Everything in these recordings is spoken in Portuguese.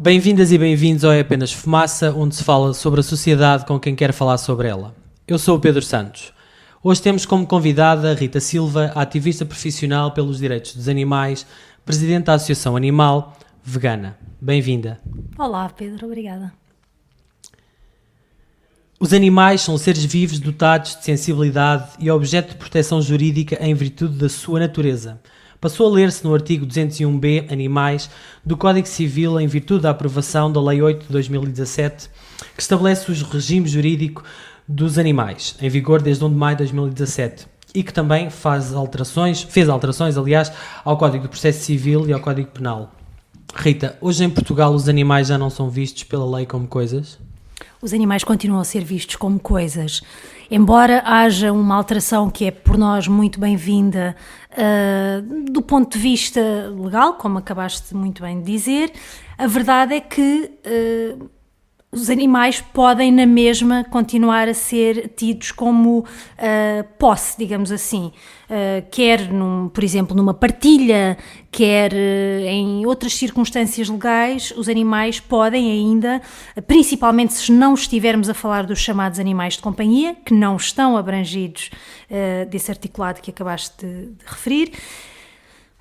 Bem-vindas e bem-vindos ao É Apenas Fumaça, onde se fala sobre a sociedade com quem quer falar sobre ela. Eu sou o Pedro Santos. Hoje temos como convidada a Rita Silva, ativista profissional pelos direitos dos animais, presidente da Associação Animal Vegana. Bem-vinda. Olá, Pedro, obrigada. Os animais são seres vivos dotados de sensibilidade e objeto de proteção jurídica em virtude da sua natureza. Passou a ler-se no artigo 201b, Animais, do Código Civil em virtude da aprovação da Lei 8 de 2017, que estabelece o regime jurídico dos animais, em vigor desde 1 de maio de 2017, e que também fez alterações, ao Código do Processo Civil e ao Código Penal. Rita, hoje em Portugal os animais já não são vistos pela lei como coisas? Os animais continuam a ser vistos como coisas. Embora haja uma alteração que é por nós muito bem-vinda do ponto de vista legal, como acabaste muito bem de dizer, a verdade é que os animais podem na mesma continuar a ser tidos como posse, digamos assim, quer, por exemplo, numa partilha, quer em outras circunstâncias legais, os animais podem ainda, principalmente se não estivermos a falar dos chamados animais de companhia, que não estão abrangidos desse articulado que acabaste de referir,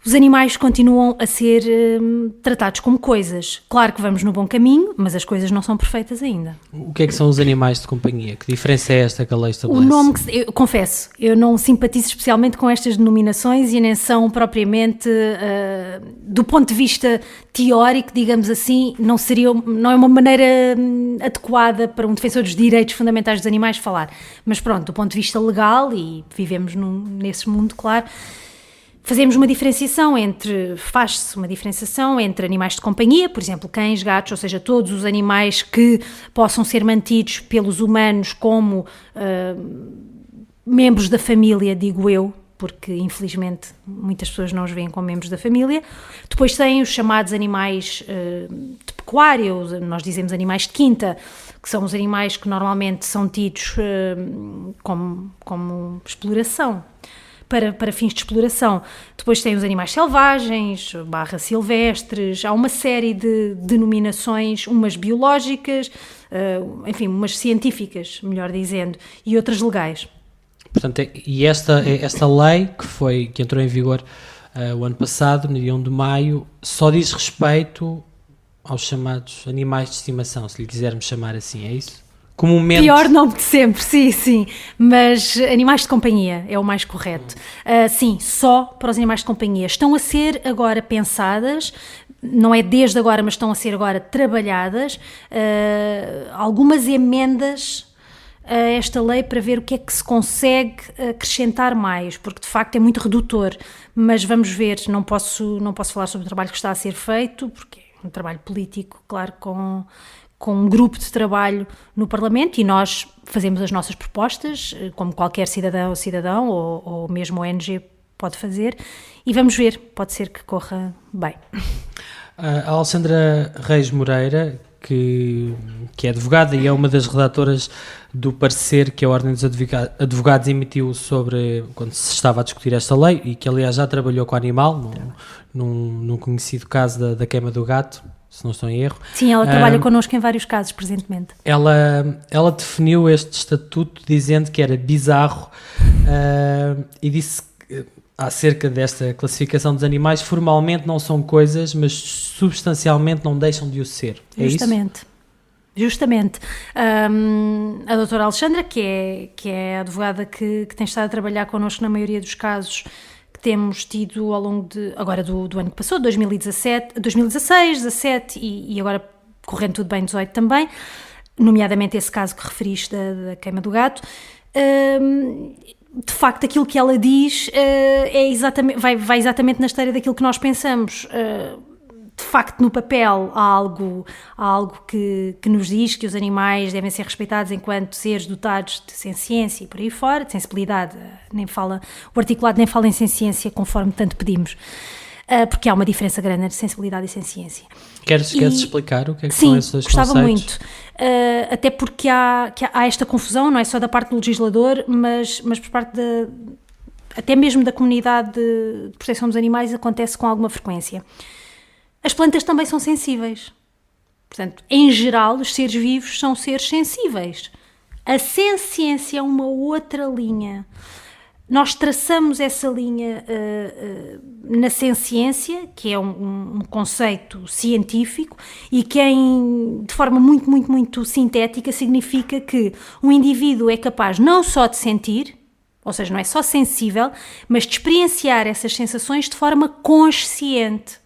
os animais continuam a ser tratados como coisas. Claro que vamos no bom caminho, mas as coisas não são perfeitas ainda. O que é que são os animais de companhia? Que diferença é esta que a lei estabelece? O nome, eu confesso, eu não simpatizo especialmente com estas denominações e nem são propriamente, do ponto de vista teórico, digamos assim, não é uma maneira adequada para um defensor dos direitos fundamentais dos animais falar. Mas pronto, do ponto de vista legal, e vivemos nesse mundo, claro, faz-se uma diferenciação entre animais de companhia, por exemplo, cães, gatos, ou seja, todos os animais que possam ser mantidos pelos humanos como membros da família, digo eu, porque infelizmente muitas pessoas não os veem como membros da família. Depois tem os chamados animais de pecuária, nós dizemos animais de quinta, que são os animais que normalmente são tidos como exploração. Para fins de exploração. Depois tem os animais selvagens, /silvestres, há uma série de denominações, umas biológicas, enfim, umas científicas, melhor dizendo, e outras legais. Portanto, e esta lei que entrou em vigor o ano passado, no dia 1 de maio, só diz respeito aos chamados animais de estimação, se lhe quisermos chamar assim, é isso? Comumente... Pior nome de sempre, sim, mas animais de companhia é o mais correto. Sim, só para os animais de companhia. Estão a ser agora pensadas, não é desde agora, mas estão a ser agora trabalhadas, algumas emendas a esta lei para ver o que é que se consegue acrescentar mais, porque de facto é muito redutor, mas vamos ver, não posso falar sobre o trabalho que está a ser feito, porque é um trabalho político, claro, com um grupo de trabalho no Parlamento, e nós fazemos as nossas propostas, como qualquer cidadão ou mesmo ONG pode fazer, e vamos ver, pode ser que corra bem. A Alexandra Reis Moreira, que é advogada e é uma das redatoras do parecer que a Ordem dos Advogados emitiu sobre quando se estava a discutir esta lei, e que aliás já trabalhou com o animal, num conhecido caso da queima do gato, se não estou em erro. Sim, ela trabalha connosco em vários casos, presentemente. Ela definiu este estatuto dizendo que era bizarro e disse que, acerca desta classificação dos animais, formalmente não são coisas, mas substancialmente não deixam de o ser. É Justamente. A doutora Alexandra, que é a advogada que tem estado a trabalhar connosco na maioria dos casos temos tido ao longo do ano que passou, 2016, 17 e agora correndo tudo bem 18 também, nomeadamente esse caso que referiste da queima do gato. De facto, aquilo que ela diz vai exatamente na esteira daquilo que nós pensamos. De facto, no papel há algo que nos diz que os animais devem ser respeitados enquanto seres dotados de senciência e por aí fora, de sensibilidade, o articulado nem fala em senciência conforme tanto pedimos, porque há uma diferença grande entre sensibilidade e senciência. Queres explicar o que é que são esses dois conceitos? Sim, gostava muito, até porque há esta confusão, não é só da parte do legislador, mas por parte até mesmo da comunidade de proteção dos animais acontece com alguma frequência. As plantas também são sensíveis. Portanto, em geral, os seres vivos são seres sensíveis. A senciência é uma outra linha. Nós traçamos essa linha na senciência, que é um conceito científico e que de forma muito, muito, muito sintética significa que um indivíduo é capaz não só de sentir, ou seja, não é só sensível, mas de experienciar essas sensações de forma consciente.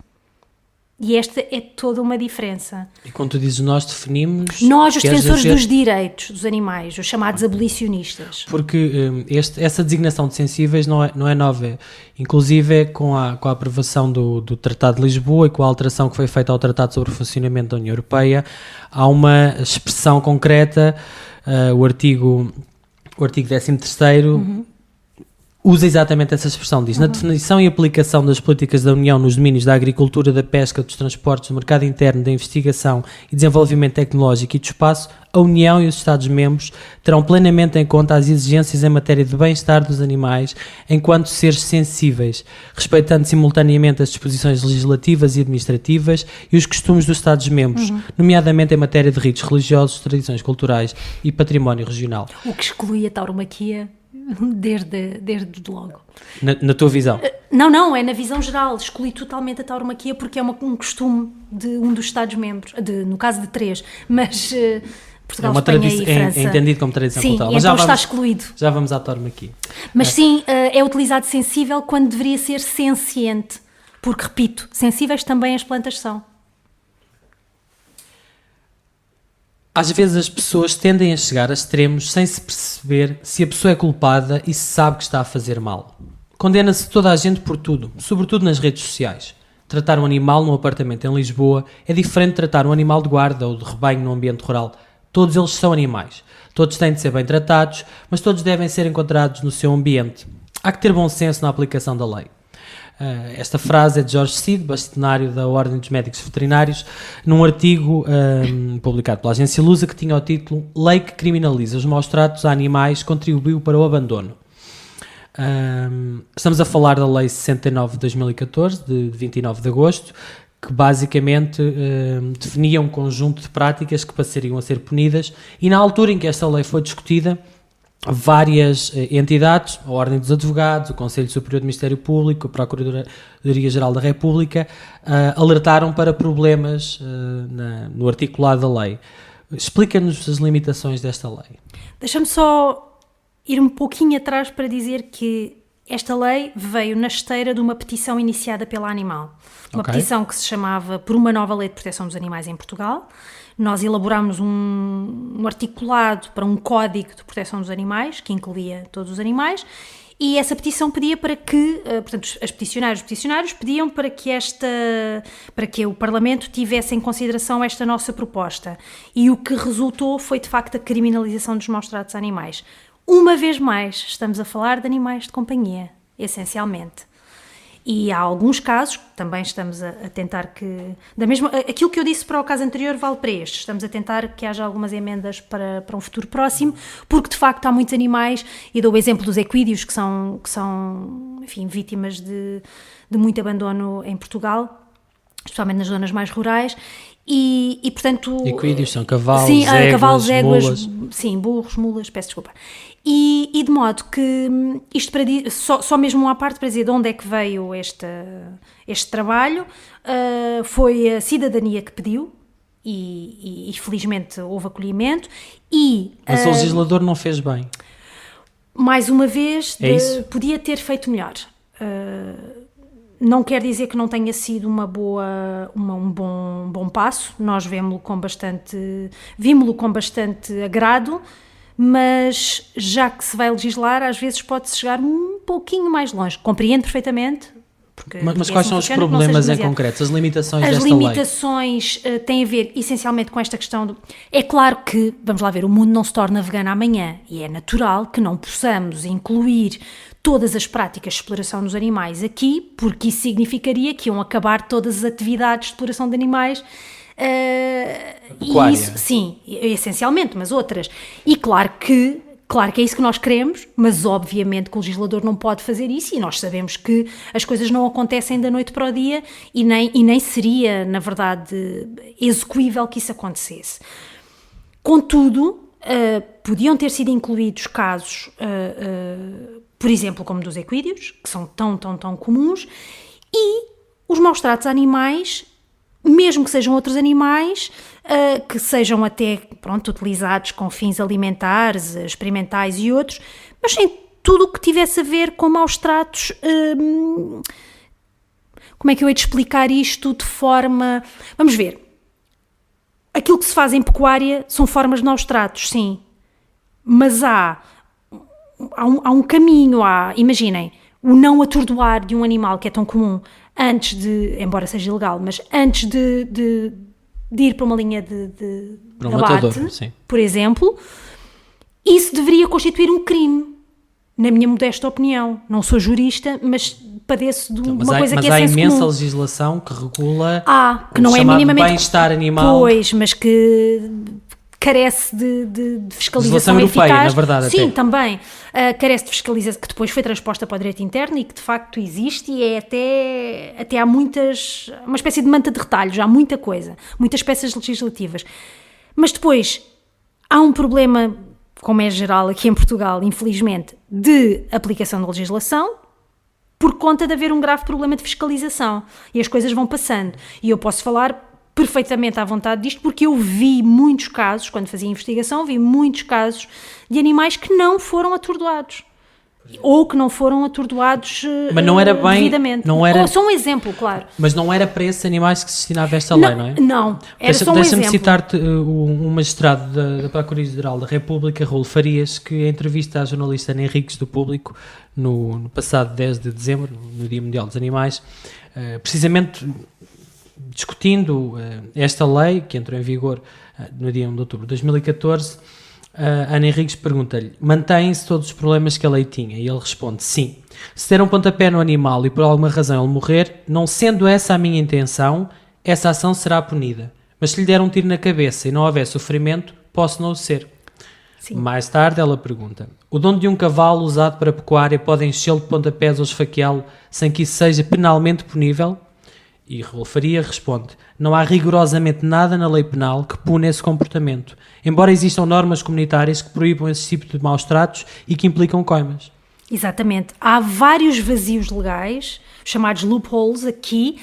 E esta é toda uma diferença. E quando tu dizes nós, definimos... Nós, os defensores dos direitos dos animais, os chamados abolicionistas. Porque essa designação de sensíveis não é nova. Inclusive, com a aprovação do Tratado de Lisboa e com a alteração que foi feita ao Tratado sobre o Funcionamento da União Europeia, há uma expressão concreta, o artigo 13º, usa exatamente essa expressão, diz, na definição e aplicação das políticas da União nos domínios da agricultura, da pesca, dos transportes, do mercado interno, da investigação e desenvolvimento tecnológico e do espaço, a União e os Estados-membros terão plenamente em conta as exigências em matéria de bem-estar dos animais enquanto seres sensíveis, respeitando simultaneamente as disposições legislativas e administrativas e os costumes dos Estados-membros, nomeadamente em matéria de ritos religiosos, tradições culturais e património regional. O que exclui a tauromaquia desde logo. Na tua visão? Não, é na visão geral. Exclui totalmente a tauromaquia porque é um costume de um dos Estados-membros, no caso de 3, mas Portugal, Espanha e França. É entendido como tradição cultural. Mas então está excluído. Já vamos à tauromaquia. Mas sim, é utilizado sensível quando deveria ser senciente, porque, repito, sensíveis também as plantas são. Às vezes as pessoas tendem a chegar a extremos sem se perceber se a pessoa é culpada e se sabe que está a fazer mal. Condena-se toda a gente por tudo, sobretudo nas redes sociais. Tratar um animal num apartamento em Lisboa é diferente de tratar um animal de guarda ou de rebanho num ambiente rural. Todos eles são animais. Todos têm de ser bem tratados, mas todos devem ser encontrados no seu ambiente. Há que ter bom senso na aplicação da lei. Esta frase é de Jorge Cid, bastonário da Ordem dos Médicos Veterinários, num artigo publicado pela agência Lusa que tinha o título Lei que criminaliza os maus-tratos a animais contribuiu para o abandono. Estamos a falar da Lei 69 de 2014, de 29 de agosto, que basicamente definia um conjunto de práticas que passariam a ser punidas, e na altura em que esta lei foi discutida, várias entidades, a Ordem dos Advogados, o Conselho Superior do Ministério Público, a Procuradoria-Geral da República, alertaram para problemas no articulado da lei. Explica-nos as limitações desta lei. Deixa-me só ir um pouquinho atrás para dizer que esta lei veio na esteira de uma petição iniciada pela Animal. Uma petição que se chamava Por uma Nova Lei de Proteção dos Animais em Portugal. Nós elaborámos um articulado para um código de proteção dos animais, que incluía todos os animais, e essa petição pedia para que, portanto, os peticionários pediam para que o Parlamento tivesse em consideração esta nossa proposta. E o que resultou foi, de facto, a criminalização dos maus-tratos a animais. Uma vez mais, estamos a falar de animais de companhia, essencialmente. E há alguns casos, também estamos a tentar que... aquilo que eu disse para o caso anterior vale para este. Estamos a tentar que haja algumas emendas para um futuro próximo, porque de facto há muitos animais, e dou o exemplo dos equídeos, que são enfim, vítimas de muito abandono em Portugal, especialmente nas zonas mais rurais, e portanto... Equídeos são cavalos, sim, éguas, cavalos, éguas, mulas. Sim, burros, mulas, peço desculpa. E de modo que, isto para só mesmo à parte para dizer de onde é que veio este trabalho, foi a cidadania que pediu, e felizmente houve acolhimento. Mas o legislador não fez bem. Mais uma vez, podia ter feito melhor. Não quer dizer que não tenha sido um bom passo, nós vimos-lo com bastante agrado, mas já que se vai legislar, às vezes pode-se chegar um pouquinho mais longe. Compreendo perfeitamente. Mas quais são os problemas em concreto, as limitações desta lei? As limitações têm a ver essencialmente com esta questão É claro que, vamos lá ver, o mundo não se torna vegano amanhã, e é natural que não possamos incluir todas as práticas de exploração dos animais aqui, porque isso significaria que iam acabar todas as atividades de exploração de animais. E isso, sim, essencialmente, mas outras. E claro que Claro que é isso que nós queremos, mas obviamente que o legislador não pode fazer isso e nós sabemos que as coisas não acontecem da noite para o dia e nem seria, na verdade, execuível que isso acontecesse. Contudo, podiam ter sido incluídos casos, por exemplo, como dos equídeos, que são tão comuns, e os maus-tratos a animais, mesmo que sejam outros animais, que sejam até, utilizados com fins alimentares, experimentais e outros, mas sem tudo o que tivesse a ver com maus-tratos. Como é que eu hei de explicar isto de forma... Vamos ver. Aquilo que se faz em pecuária são formas de maus-tratos, sim. Mas há um caminho, imaginem, o não atordoar de um animal que é tão comum antes de, embora seja ilegal, mas antes de ir para uma linha de abate, sim. Por exemplo, isso deveria constituir um crime, na minha modesta opinião. Não sou jurista, mas padeço de uma coisa que é senso comum. Mas há imensa legislação que regula que não é minimamente bem-estar animal. Pois, mas que carece de fiscalização europeia, eficaz. na verdade. Sim, até. Também. Carece de fiscalização, que depois foi transposta para o direito interno e que de facto existe e até há uma espécie de manta de retalhos, há muita coisa, muitas peças legislativas. Mas depois há um problema, como é geral aqui em Portugal, infelizmente, de aplicação da legislação, por conta de haver um grave problema de fiscalização. E as coisas vão passando. E eu posso falar perfeitamente à vontade disto, porque eu vi muitos casos, quando fazia investigação, vi muitos casos de animais que não foram atordoados. Ou que não foram atordoados mas não era bem, devidamente. Não era, só um exemplo, claro. Mas não era para esses animais que se destinava esta lei, não é? Não, era só um exemplo. Deixa-me citar-te um magistrado da Procuradoria-Geral da República, Raul Farias, que em entrevista à jornalista Ana Henriques do Público, no passado 10 de dezembro, no Dia Mundial dos Animais, precisamente discutindo esta lei, que entrou em vigor no dia 1 de outubro de 2014, Ana Henriques pergunta-lhe: mantêm-se todos os problemas que a lei tinha? E ele responde: sim. Se der um pontapé no animal e por alguma razão ele morrer, não sendo essa a minha intenção, essa ação será punida. Mas se lhe der um tiro na cabeça e não houver sofrimento, posso não o ser. Sim. Mais tarde ela pergunta: o dono de um cavalo usado para pecuária pode enchê-lo de pontapés ou esfaqueá-lo sem que isso seja penalmente punível? E Raul Faria responde: não há rigorosamente nada na lei penal que pune esse comportamento, embora existam normas comunitárias que proíbam esse tipo de maus-tratos e que implicam coimas. Exatamente. Há vários vazios legais, chamados loopholes aqui,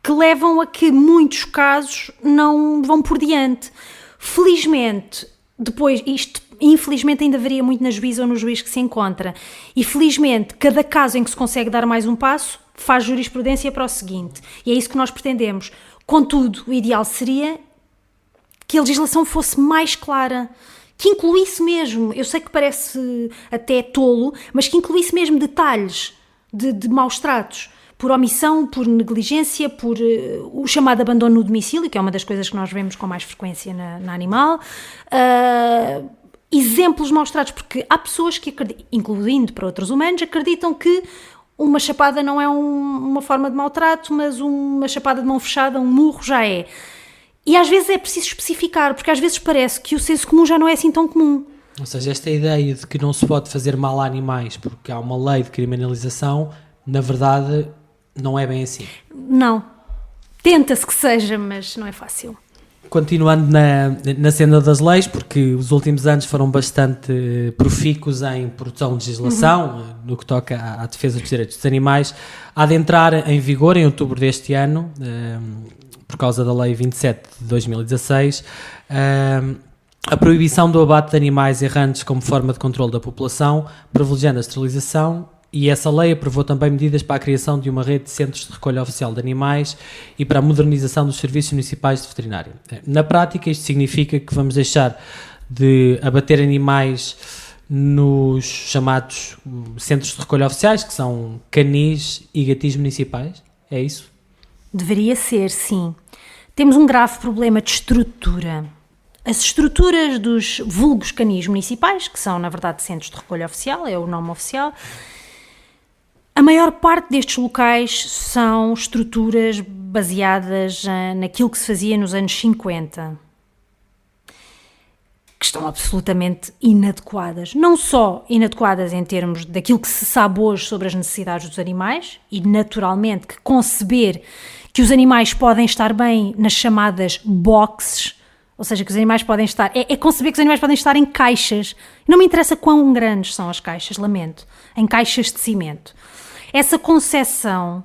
que levam a que muitos casos não vão por diante. Felizmente, depois, isto infelizmente ainda varia muito na juíza ou no juiz que se encontra, e felizmente cada caso em que se consegue dar mais um passo faz jurisprudência para o seguinte, e é isso que nós pretendemos. Contudo, o ideal seria que a legislação fosse mais clara, que incluísse mesmo, eu sei que parece até tolo, mas que incluísse mesmo detalhes de maus-tratos, por omissão, por negligência, por o chamado abandono no domicílio, que é uma das coisas que nós vemos com mais frequência na animal, exemplos de maus-tratos, porque há pessoas que acreditam, incluindo para outros humanos, acreditam que uma chapada não é uma forma de maltrato, mas uma chapada de mão fechada, um murro já é. E às vezes é preciso especificar, porque às vezes parece que o senso comum já não é assim tão comum. Ou seja, esta ideia de que não se pode fazer mal a animais porque há uma lei de criminalização, na verdade, não é bem assim. Não. Tenta-se que seja, mas não é fácil. Continuando na senda das leis, porque os últimos anos foram bastante profícuos em produção de legislação, no que toca à defesa dos direitos dos animais, há de entrar em vigor em outubro deste ano, por causa da Lei 27 de 2016, a proibição do abate de animais errantes como forma de controle da população, privilegiando a esterilização. E essa lei aprovou também medidas para a criação de uma rede de centros de recolha oficial de animais e para a modernização dos serviços municipais de veterinária. Na prática, isto significa que vamos deixar de abater animais nos chamados centros de recolha oficiais, que são canis e gatis municipais. É isso? Deveria ser, sim. Temos um grave problema de estrutura. As estruturas dos vulgos canis municipais, que são, na verdade, centros de recolha oficial, é o nome oficial. A maior parte destes locais são estruturas baseadas naquilo que se fazia nos anos 50. que estão absolutamente inadequadas. Não só inadequadas em termos daquilo que se sabe hoje sobre as necessidades dos animais, e naturalmente que conceber que os animais podem estar bem nas chamadas boxes, ou seja, que os animais podem estar... É conceber que os animais podem estar em caixas. Não me interessa quão grandes são as caixas, lamento. Em caixas de cimento. Essa concepção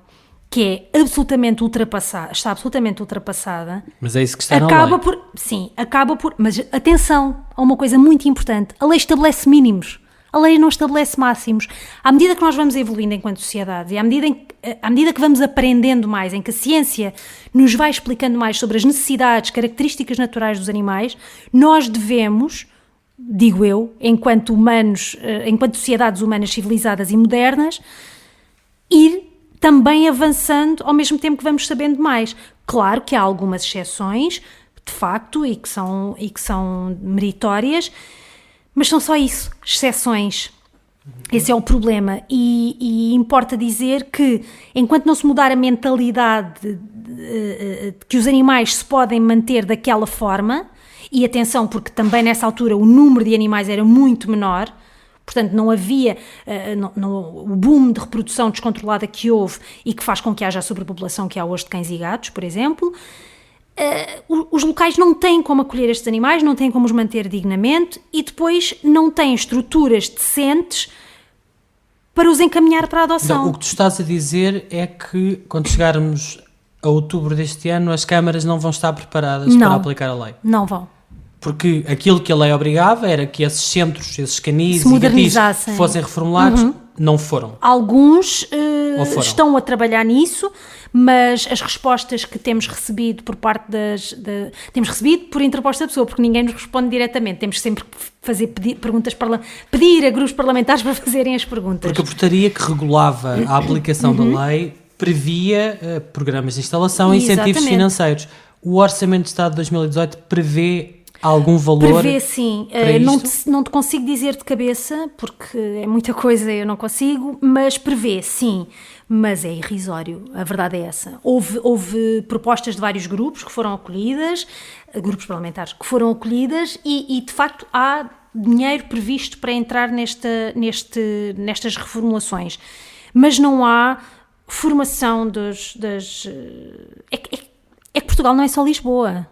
que é absolutamente ultrapassada, está absolutamente ultrapassada... Mas é isso que está na lei. Sim, acaba por... Mas atenção a uma coisa muito importante. A lei estabelece mínimos. A lei não estabelece máximos. À medida que nós vamos evoluindo enquanto sociedade e à medida que vamos aprendendo mais, em que a ciência nos vai explicando mais sobre as necessidades, características naturais dos animais, nós devemos, digo eu, enquanto humanos, enquanto sociedades humanas civilizadas e modernas, ir também avançando ao mesmo tempo que vamos sabendo mais. Claro que há algumas exceções, de facto, e que são meritórias, mas são só isso, exceções. Esse é o problema. E importa dizer que, enquanto não se mudar a mentalidade de que os animais se podem manter daquela forma, e atenção, porque também nessa altura o número de animais era muito menor, portanto não havia o boom de reprodução descontrolada que houve e que faz com que haja a sobrepopulação que há hoje de cães e gatos, por exemplo. Os locais não têm como acolher estes animais, não têm como os manter dignamente e depois não têm estruturas decentes para os encaminhar para a adoção. Não, o que tu estás a dizer é que quando chegarmos a outubro deste ano as câmaras não vão estar preparadas para aplicar a lei. Não vão. Porque aquilo que a lei obrigava era que esses centros, esses canis se e gatis fossem reformulados, não foram. Alguns estão a trabalhar nisso, mas as respostas que temos recebido por parte temos recebido por interposta da pessoa, porque ninguém nos responde diretamente. Temos sempre que fazer pedir a grupos parlamentares para fazerem as perguntas. Porque a portaria que regulava a aplicação da lei previa programas de instalação e incentivos financeiros. O Orçamento de Estado de 2018 prevê algum valor? Prevê, sim. Não te consigo dizer de cabeça, porque é muita coisa, eu não consigo, mas prevê, sim. Mas é irrisório, a verdade é essa. Houve propostas de vários grupos que foram acolhidas, grupos parlamentares que foram acolhidas e de facto há dinheiro previsto para entrar nestas reformulações. Mas não há formação É que Portugal não é só Lisboa.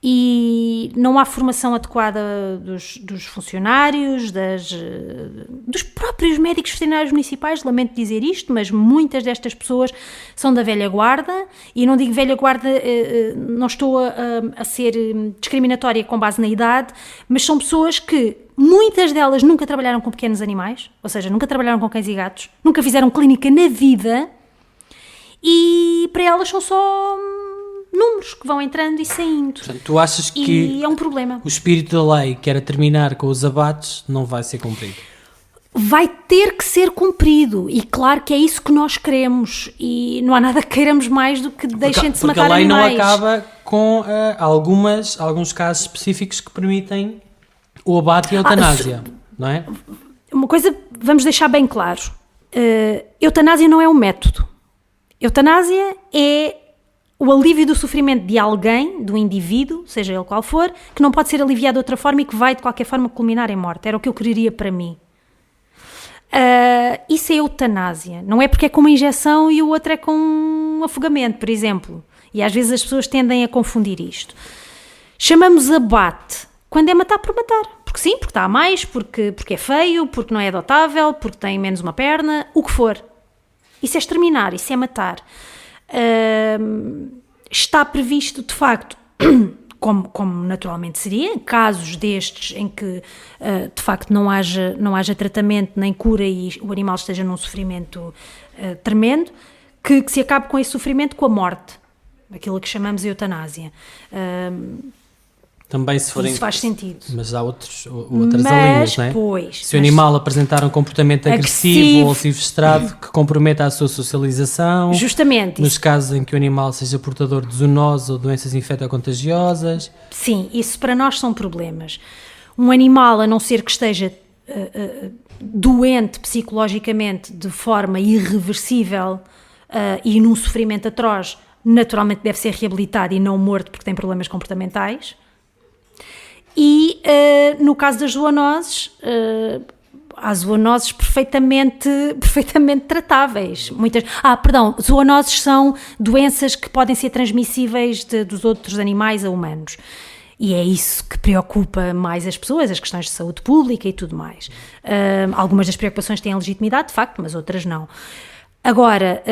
E não há formação adequada dos funcionários, dos próprios médicos veterinários municipais, lamento dizer isto, mas muitas destas pessoas são da velha guarda, e não digo velha guarda, não estou a ser discriminatória com base na idade, mas são pessoas que, muitas delas nunca trabalharam com pequenos animais, ou seja, nunca trabalharam com cães e gatos, nunca fizeram clínica na vida, e para elas são só números que vão entrando e saindo. Portanto, tu achas que é um problema. O espírito da lei, que era terminar com os abates, não vai ser cumprido? Vai ter que ser cumprido, e claro que é isso que nós queremos, e não há nada que queiramos mais do que deixem de se matar animais. Porque a lei não acaba com alguns casos específicos que permitem o abate e a eutanásia, não é? Uma coisa, vamos deixar bem claro, eutanásia não é um método. Eutanásia é o alívio do sofrimento de alguém, do indivíduo, seja ele qual for, que não pode ser aliviado de outra forma e que vai de qualquer forma culminar em morte. Era o que eu quereria para mim. Isso é eutanásia. Não é porque é com uma injeção e o outro é com um afogamento, por exemplo. E às vezes as pessoas tendem a confundir isto. Chamamos abate quando é matar por matar. Porque sim, porque está a mais, porque é feio, porque não é adotável, porque tem menos uma perna, o que for. Isso é exterminar, isso é matar. Está previsto, de facto, como naturalmente seria, casos destes em que, de facto, não haja tratamento nem cura e o animal esteja num sofrimento tremendo, que se acabe com esse sofrimento com a morte, aquilo que chamamos de eutanásia. Também se forem... Isso faz sentido. Mas há outras linhas, não é? Pois, se o animal apresentar um comportamento agressivo ou silvestrado que comprometa a sua socialização. Justamente. Nos casos em que o animal seja portador de zoonose ou doenças infectocontagiosas. Sim, isso para nós são problemas. Um animal, a não ser que esteja doente psicologicamente de forma irreversível e num sofrimento atroz, naturalmente deve ser reabilitado e não morto porque tem problemas comportamentais. E no caso das zoonoses, há zoonoses perfeitamente tratáveis. Zoonoses são doenças que podem ser transmissíveis dos outros animais a humanos. E é isso que preocupa mais as pessoas, as questões de saúde pública e tudo mais. Algumas das preocupações têm legitimidade, de facto, mas outras não. Agora,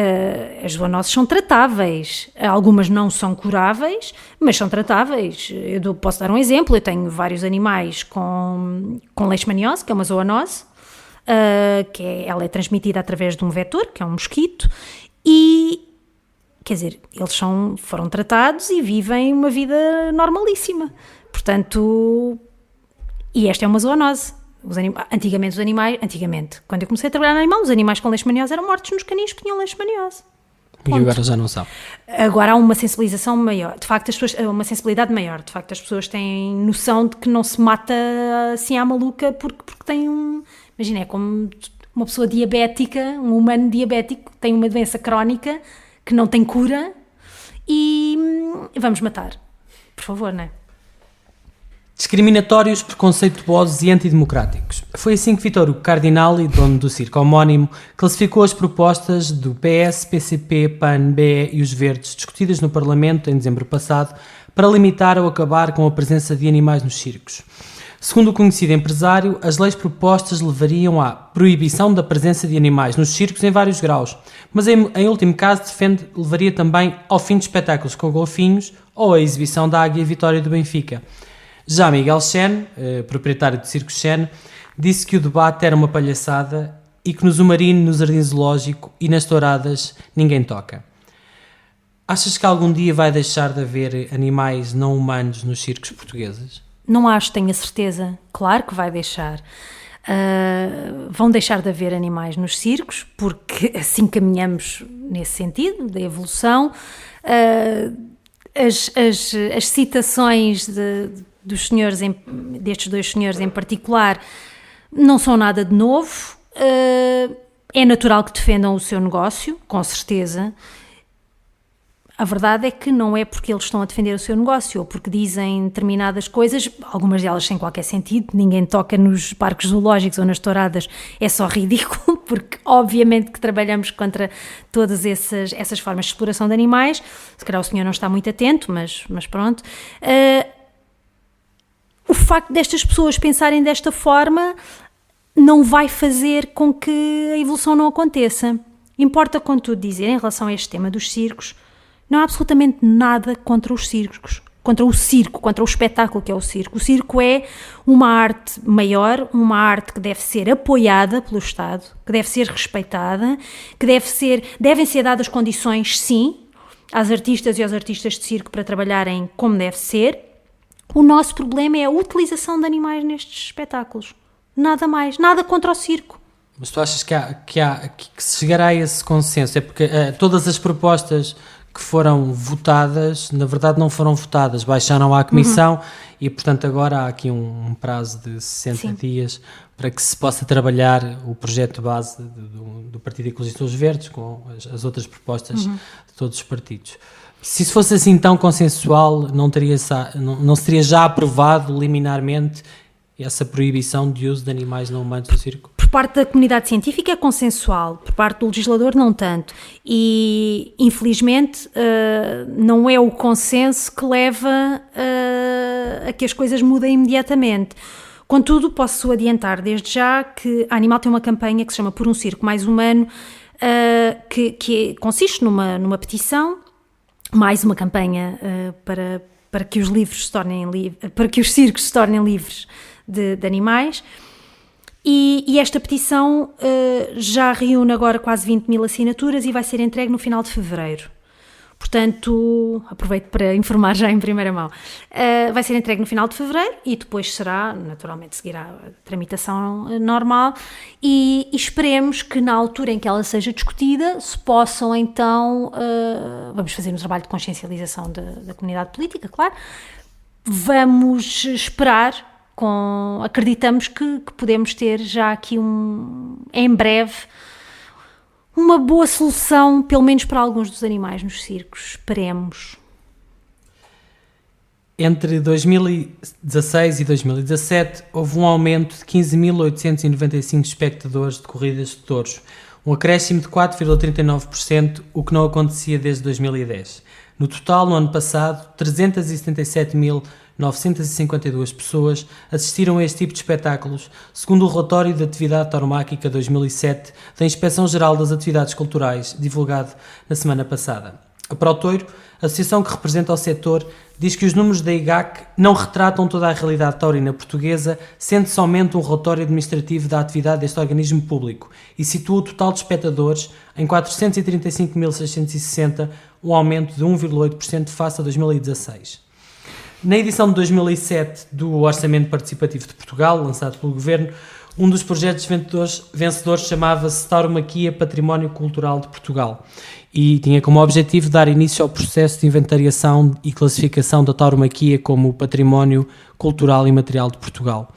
as zoonoses são tratáveis, algumas não são curáveis, mas são tratáveis. Eu posso dar um exemplo, eu tenho vários animais com leishmaniose, que é uma zoonose, ela é transmitida através de um vetor, que é um mosquito, e, quer dizer, eles foram tratados e vivem uma vida normalíssima. Portanto, e esta é uma zoonose. Antigamente, quando eu comecei a trabalhar no animal, os animais com leishmaniose eram mortos nos canis que tinham leishmaniose. Ponto. E agora já não sabe. Agora há uma sensibilização maior, de facto uma sensibilidade maior, de facto as pessoas têm noção de que não se mata assim à maluca porque tem imagina, é como uma pessoa diabética, um humano diabético que tem uma doença crónica que não tem cura e vamos matar, por favor, não é? Discriminatórios, preconceituosos e antidemocráticos. Foi assim que Vítor Hugo Cardinali, dono do circo homónimo, classificou as propostas do PS, PCP, PAN, BE e os Verdes discutidas no Parlamento em dezembro passado para limitar ou acabar com a presença de animais nos circos. Segundo o conhecido empresário, as leis propostas levariam à proibição da presença de animais nos circos em vários graus, mas em último caso defende levaria também ao fim de espetáculos com golfinhos ou à exibição da Águia Vitória do Benfica. Já Miguel Chen, proprietário do Circo Chen, disse que o debate era uma palhaçada e que no Zumarino, no Jardim Zoológico e nas touradas ninguém toca. Achas que algum dia vai deixar de haver animais não humanos nos circos portugueses? Não acho, tenho a certeza. Claro que vai deixar. Vão deixar de haver animais nos circos, porque assim caminhamos nesse sentido, da evolução. As citações destes dois senhores em particular não são nada de novo. É natural que defendam o seu negócio, com certeza. A verdade é que não é porque eles estão a defender o seu negócio ou porque dizem determinadas coisas, algumas delas sem qualquer sentido, ninguém toca nos parques zoológicos ou nas touradas, é só ridículo, porque obviamente que trabalhamos contra todas essas formas de exploração de animais. Se calhar o senhor não está muito atento, mas pronto. O facto destas pessoas pensarem desta forma não vai fazer com que a evolução não aconteça. Importa, contudo, dizer, em relação a este tema dos circos, não há absolutamente nada contra os circos, contra o circo, contra o espetáculo que é o circo. O circo é uma arte maior, uma arte que deve ser apoiada pelo Estado, que deve ser respeitada, que devem ser dadas condições, sim, às artistas e aos artistas de circo para trabalharem como deve ser. O nosso problema é a utilização de animais nestes espetáculos. Nada mais, nada contra o circo. Mas tu achas que se chegará a esse consenso? É porque todas as propostas que foram votadas, na verdade não foram votadas, baixaram à Comissão e, portanto, agora há aqui um prazo de 60 Sim. dias para que se possa trabalhar o projeto base do Partido Ecologista dos Verdes com as outras propostas de todos os partidos. Se isso fosse assim tão consensual, não se teria já aprovado liminarmente essa proibição de uso de animais não humanos no circo? Por parte da comunidade científica é consensual, por parte do legislador não tanto. E, infelizmente, não é o consenso que leva a que as coisas mudem imediatamente. Contudo, posso adiantar desde já que a Animal tem uma campanha que se chama Por um Circo Mais Humano, que consiste numa petição, mais uma campanha para que os livros para que os circos se tornem livres de animais. E esta petição já reúne agora quase 20 mil assinaturas e vai ser entregue no final de fevereiro. Portanto, aproveito para informar já em primeira mão. Vai ser entregue no final de fevereiro e depois naturalmente seguirá a tramitação normal e esperemos que na altura em que ela seja discutida se possam então, vamos fazer um trabalho de consciencialização da comunidade política, claro, vamos esperar, acreditamos que podemos ter já aqui em breve uma boa solução, pelo menos para alguns dos animais nos circos. Esperemos. Entre 2016 e 2017 houve um aumento de 15.895 espectadores de corridas de touros, um acréscimo de 4,39%, o que não acontecia desde 2010. No total, no ano passado, 377.952 pessoas assistiram a este tipo de espetáculos, segundo o relatório de atividade tauromáquica 2007 da Inspeção-Geral das Atividades Culturais, divulgado na semana passada. A Protoiro, a associação que representa o setor, diz que os números da IGAC não retratam toda a realidade taurina portuguesa, sendo somente um relatório administrativo da atividade deste organismo público, e situa o total de espectadores em 435.660, um aumento de 1,8% face a 2016. Na edição de 2007 do Orçamento Participativo de Portugal, lançado pelo Governo, um dos projetos vencedores chamava-se Tauromaquia Património Cultural de Portugal e tinha como objetivo dar início ao processo de inventariação e classificação da tauromaquia como património cultural e material de Portugal.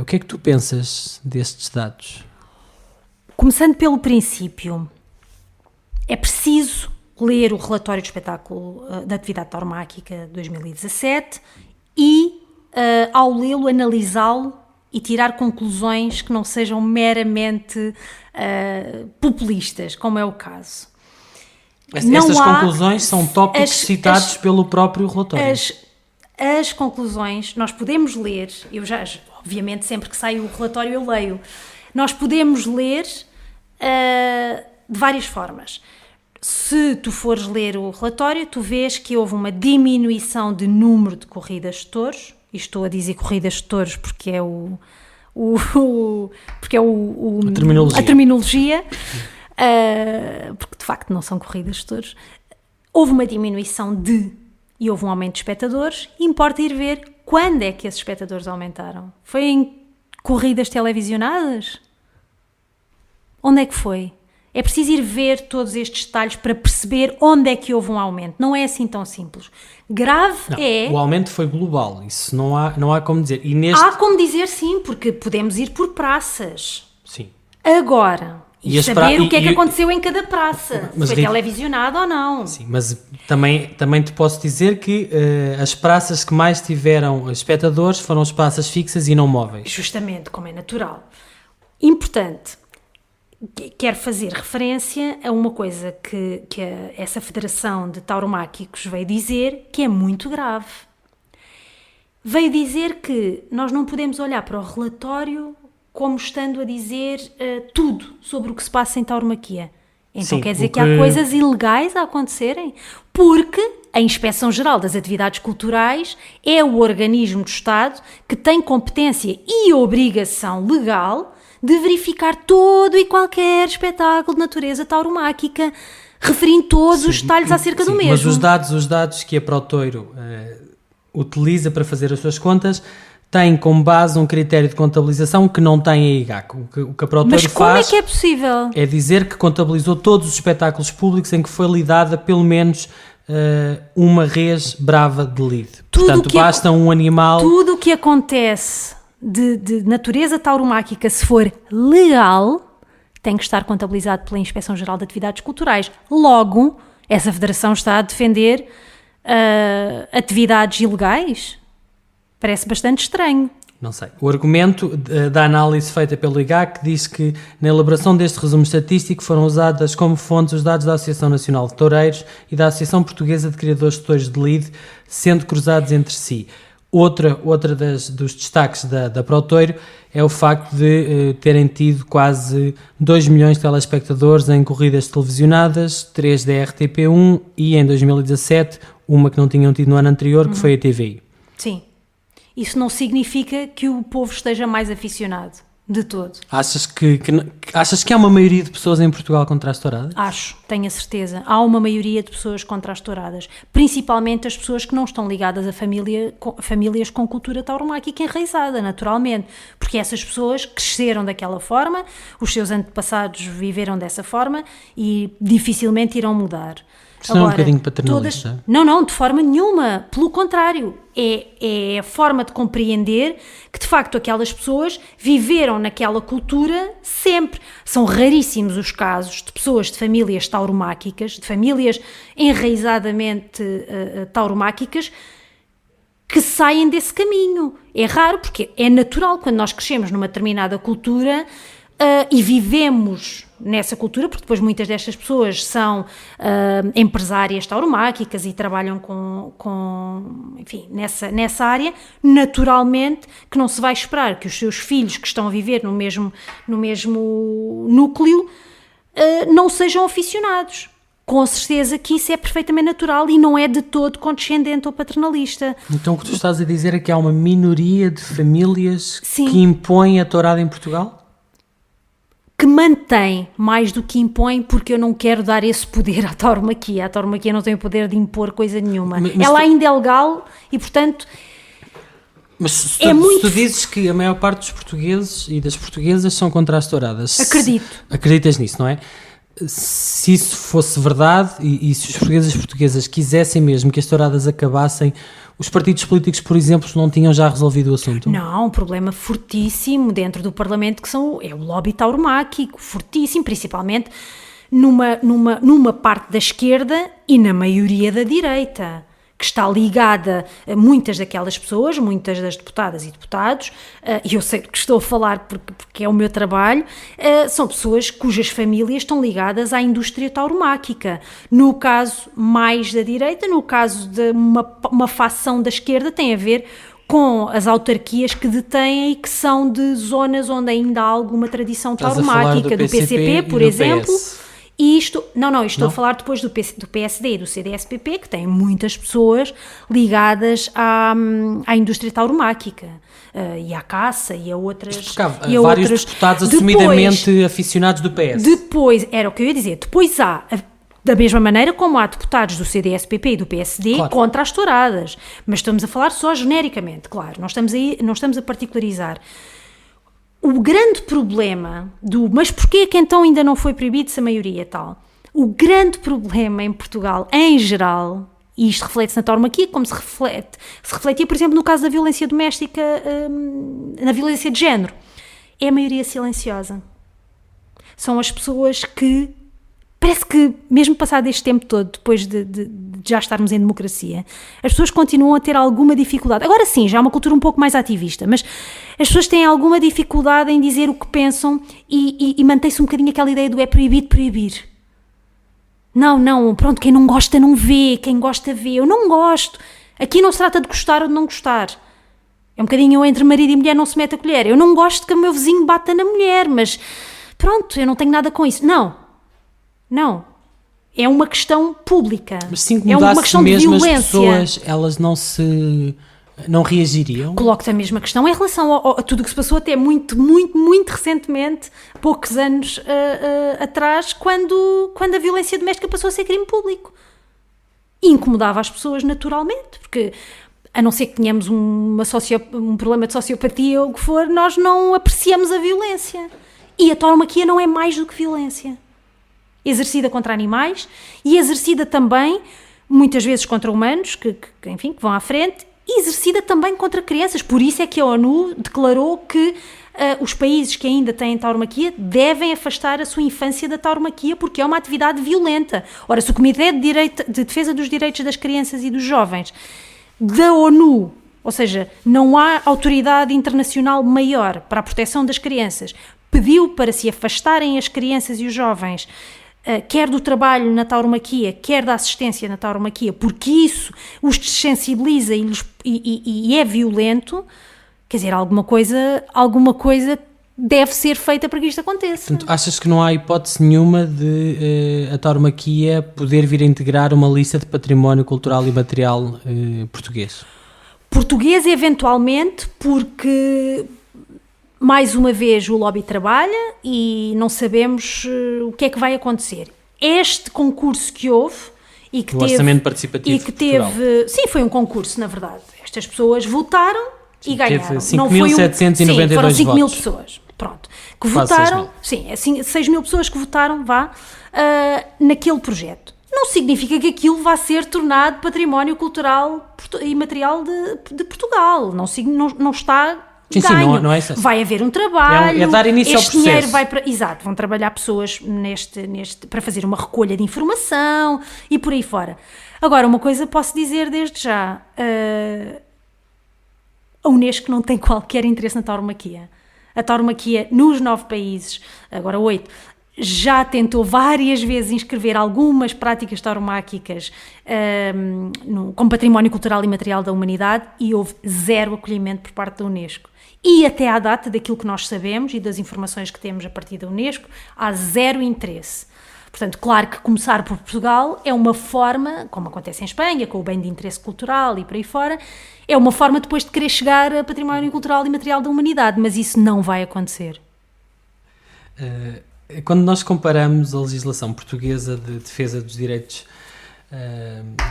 O que é que tu pensas destes dados? Começando pelo princípio, é preciso ler o relatório de espetáculo da atividade tauromáquica 2017 e, ao lê-lo, analisá-lo e tirar conclusões que não sejam meramente populistas, como é o caso. Estas conclusões são tópicos citados pelo próprio relatório. As conclusões, nós podemos ler, obviamente sempre que sai o relatório eu leio, nós podemos ler de várias formas. Se tu fores ler o relatório, tu vês que houve uma diminuição de número de corridas de touros, e estou a dizer corridas de touros porque é a terminologia, porque de facto não são corridas de touros. Houve uma diminuição e houve um aumento de espectadores, e importa ir ver quando é que esses espectadores aumentaram. Foi em corridas televisionadas? Onde é que foi? É preciso ir ver todos estes detalhes para perceber onde é que houve um aumento. Não é assim tão simples. Grave é... O aumento foi global, isso não há como dizer. Há como dizer sim, porque podemos ir por praças. Sim. Agora, saber o que é que aconteceu em cada praça. Foi televisionado ou não. Sim, mas também te posso dizer que as praças que mais tiveram espectadores foram as praças fixas e não móveis. Justamente, como é natural. Importante. Quero fazer referência a uma coisa que essa Federação de Tauromáquicos veio dizer, que é muito grave. Veio dizer que nós não podemos olhar para o relatório como estando a dizer tudo sobre o que se passa em tauromaquia. Então quer dizer que há coisas ilegais a acontecerem? Porque a Inspeção-Geral das Atividades Culturais é o organismo do Estado que tem competência e obrigação legal de verificar todo e qualquer espetáculo de natureza tauromáquica, referindo todos os detalhes acerca do mesmo. Mas os dados que a Protoiro utiliza para fazer as suas contas têm como base um critério de contabilização que não tem a IGAC. O que a Protoiro faz... Mas como é que é possível? É dizer que contabilizou todos os espetáculos públicos em que foi lidada pelo menos uma res brava de lide. Portanto, basta um animal... Tudo o que acontece de natureza tauromáquica, se for legal, tem que estar contabilizado pela Inspeção-Geral de Atividades Culturais. Logo, essa federação está a defender atividades ilegais? Parece bastante estranho. Não sei. O argumento da análise feita pelo IGAC diz que na elaboração deste resumo estatístico foram usadas como fontes os dados da Associação Nacional de Toureiros e da Associação Portuguesa de Criadores de Touros de Lide, sendo cruzados entre si. Outra dos destaques da Protoiro é o facto de terem tido quase 2 milhões de telespectadores em corridas televisionadas, 3 da RTP1 e em 2017 uma que não tinham tido no ano anterior, que foi a TVI. Sim. Isso não significa que o povo esteja mais aficionado, de todo. Achas que há uma maioria de pessoas em Portugal contra as touradas? Acho, tenho a certeza. Há uma maioria de pessoas contra as touradas. Principalmente as pessoas que não estão ligadas a famílias com cultura tauromáquica enraizada, naturalmente. Porque essas pessoas cresceram daquela forma, os seus antepassados viveram dessa forma e dificilmente irão mudar. Isto não é um bocadinho paternalista? Não, de forma nenhuma. Pelo contrário, é a forma de compreender que, de facto, aquelas pessoas viveram naquela cultura sempre. São raríssimos os casos de pessoas de famílias tauromáquicas, de famílias enraizadamente tauromáquicas, que saem desse caminho. É raro, porque é natural quando nós crescemos numa determinada cultura e vivemos nessa cultura, porque depois muitas destas pessoas são empresárias tauromáquicas e trabalham enfim, nessa área, naturalmente que não se vai esperar que os seus filhos que estão a viver no mesmo núcleo não sejam aficionados. Com certeza que isso é perfeitamente natural e não é de todo condescendente ou paternalista. Então o que tu estás a dizer é que há uma minoria de famílias Sim. que impõem a tourada em Portugal? Que mantém mais do que impõe, porque eu não quero dar esse poder à tauromaquia. A tauromaquia não tem o poder de impor coisa nenhuma. Ela ainda é legal e, portanto... Mas se tu dizes que a maior parte dos portugueses e das portuguesas são contra as touradas... Acredito. Acreditas nisso, não é? Se isso fosse verdade e se os portugueses e as portuguesas quisessem mesmo que as touradas acabassem, os partidos políticos, por exemplo, não tinham já resolvido o assunto? Não, um problema fortíssimo dentro do Parlamento é o lobby tauromáquico, fortíssimo, principalmente numa parte da esquerda e na maioria da direita, que está ligada a muitas daquelas pessoas, muitas das deputadas e deputados, e eu sei do que estou a falar porque é o meu trabalho, são pessoas cujas famílias estão ligadas à indústria tauromáquica. No caso mais da direita, no caso de uma facção da esquerda, tem a ver com as autarquias que detêm e que são de zonas onde ainda há alguma tradição tauromáquica, do PCP, por exemplo. E estou a falar depois do PSD e do CDS-PP, que têm muitas pessoas ligadas à indústria tauromáquica, e à caça, e a outras... vários deputados assumidamente aficionados do PS. Depois, era o que eu ia dizer, depois há... Da mesma maneira como há deputados do CDS-PP e do PSD contra as touradas. Mas estamos a falar só genericamente, claro, não estamos a particularizar. O grande problema mas porquê é que então ainda não foi proibido se a maioria tal? O grande problema em Portugal, em geral, e isto reflete-se na tauromaquia, como se refletia, por exemplo, no caso da violência doméstica, na violência de género, é a maioria silenciosa. São as pessoas que, parece que, mesmo passado este tempo todo, depois de já estarmos em democracia, as pessoas continuam a ter alguma dificuldade. Agora sim, já é uma cultura um pouco mais ativista, mas as pessoas têm alguma dificuldade em dizer o que pensam e mantém-se um bocadinho aquela ideia do é proibido proibir. Não, pronto, quem não gosta não vê, quem gosta vê. Eu não gosto. Aqui não se trata de gostar ou de não gostar. É um bocadinho entre marido e mulher não se mete a colher. Eu não gosto que o meu vizinho bata na mulher, mas pronto, eu não tenho nada com isso. Não. É uma questão pública. Mas se é uma questão de violência. As pessoas, elas não reagiriam? Coloco-te a mesma questão em relação a tudo o que se passou até muito, muito, muito recentemente, poucos anos atrás, quando a violência doméstica passou a ser crime público. E incomodava as pessoas naturalmente, porque a não ser que tenhamos um problema de sociopatia ou o que for, nós não apreciamos a violência. E a tauromaquia não é mais do que violência. Exercida contra animais e exercida também, muitas vezes contra humanos, que vão à frente, e exercida também contra crianças. Por isso é que a ONU declarou que os países que ainda têm tauromaquia devem afastar a sua infância da tauromaquia porque é uma atividade violenta. Ora, se o Comitê de Defesa dos Direitos das Crianças e dos Jovens da ONU, ou seja, não há autoridade internacional maior para a proteção das crianças, pediu para se afastarem as crianças e os jovens, quer do trabalho na tauromaquia, quer da assistência na tauromaquia, porque isso os desensibiliza e é violento, quer dizer, alguma coisa deve ser feita para que isto aconteça. Portanto, achas que não há hipótese nenhuma de a tauromaquia poder vir a integrar uma lista de património cultural e material português? Português, eventualmente, porque... Mais uma vez o lobby trabalha e não sabemos o que é que vai acontecer. Este concurso que houve e que orçamento participativo e que teve, sim, foi um concurso, na verdade. Estas pessoas votaram e ganharam. Teve 5.792 foram 5 mil votos. Pessoas, pronto, que votaram. 6 mil pessoas que votaram, naquele projeto. Não significa que aquilo vá ser tornado património cultural e material de Portugal. Não está... Sim, não é isso. Vai haver um trabalho, é dar início ao processo. Dinheiro vai para... Exato, vão trabalhar pessoas para fazer uma recolha de informação e por aí fora. Agora, uma coisa posso dizer desde já, A Unesco não tem qualquer interesse na tauromaquia. A tauromaquia, nos 9 países, agora 8, já tentou várias vezes inscrever algumas práticas tauromáquicas como património cultural e material da humanidade e houve zero acolhimento por parte da Unesco. E até à data, daquilo que nós sabemos e das informações que temos a partir da Unesco, há zero interesse. Portanto, claro que começar por Portugal é uma forma, como acontece em Espanha, com o bem de interesse cultural e por aí fora, é uma forma depois de querer chegar a património cultural e material da humanidade, mas isso não vai acontecer. Quando nós comparamos a legislação portuguesa de defesa dos direitos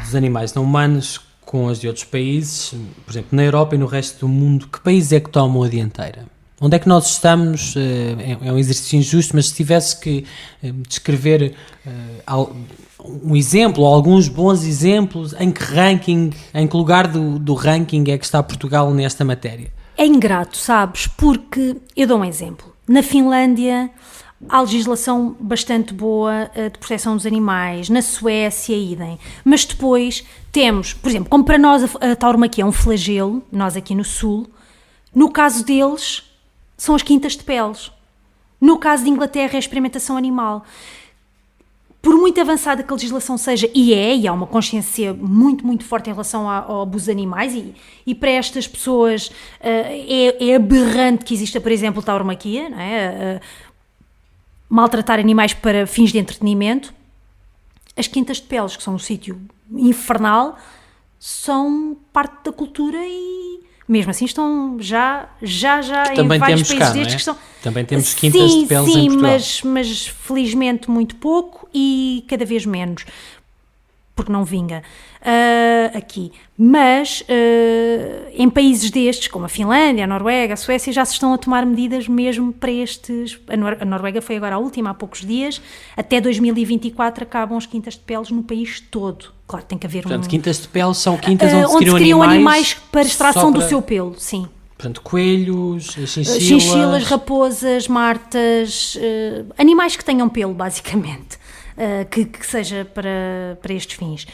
dos animais não humanos com as de outros países, por exemplo, na Europa e no resto do mundo, que países é que tomam a dianteira? Onde é que nós estamos? É um exercício injusto, mas se tivesse que descrever um exemplo, ou alguns bons exemplos, em que lugar do ranking é que está Portugal nesta matéria? É ingrato, sabes? Porque, eu dou um exemplo. Na Finlândia há legislação bastante boa de proteção dos animais, na Suécia, idem. Mas depois temos, por exemplo, como para nós a tauromaquia é um flagelo, nós aqui no Sul, no caso deles são as quintas de peles. No caso de Inglaterra é a experimentação animal. Por muito avançada que a legislação seja, e há uma consciência muito, muito forte em relação ao abuso de animais, e para estas pessoas é aberrante que exista, por exemplo, tauromaquia, não é? Maltratar animais para fins de entretenimento. As quintas de peles, que são um sítio infernal, são parte da cultura e mesmo assim estão já em vários países destes que estão... Também temos quintas de peles em Portugal. Mas felizmente muito pouco e cada vez menos, porque não vinga aqui. Mas em países destes, como a Finlândia, a Noruega, a Suécia, já se estão a tomar medidas mesmo para estes... A Noruega foi agora a última, há poucos dias. Até 2024 acabam as quintas de peles no país todo. Claro, tem que haver Portanto, quintas de peles são quintas onde se criam animais para extração do seu pelo, sim. Portanto, coelhos, chinchilas, raposas, martas, animais que tenham pelo, basicamente, que seja para estes fins.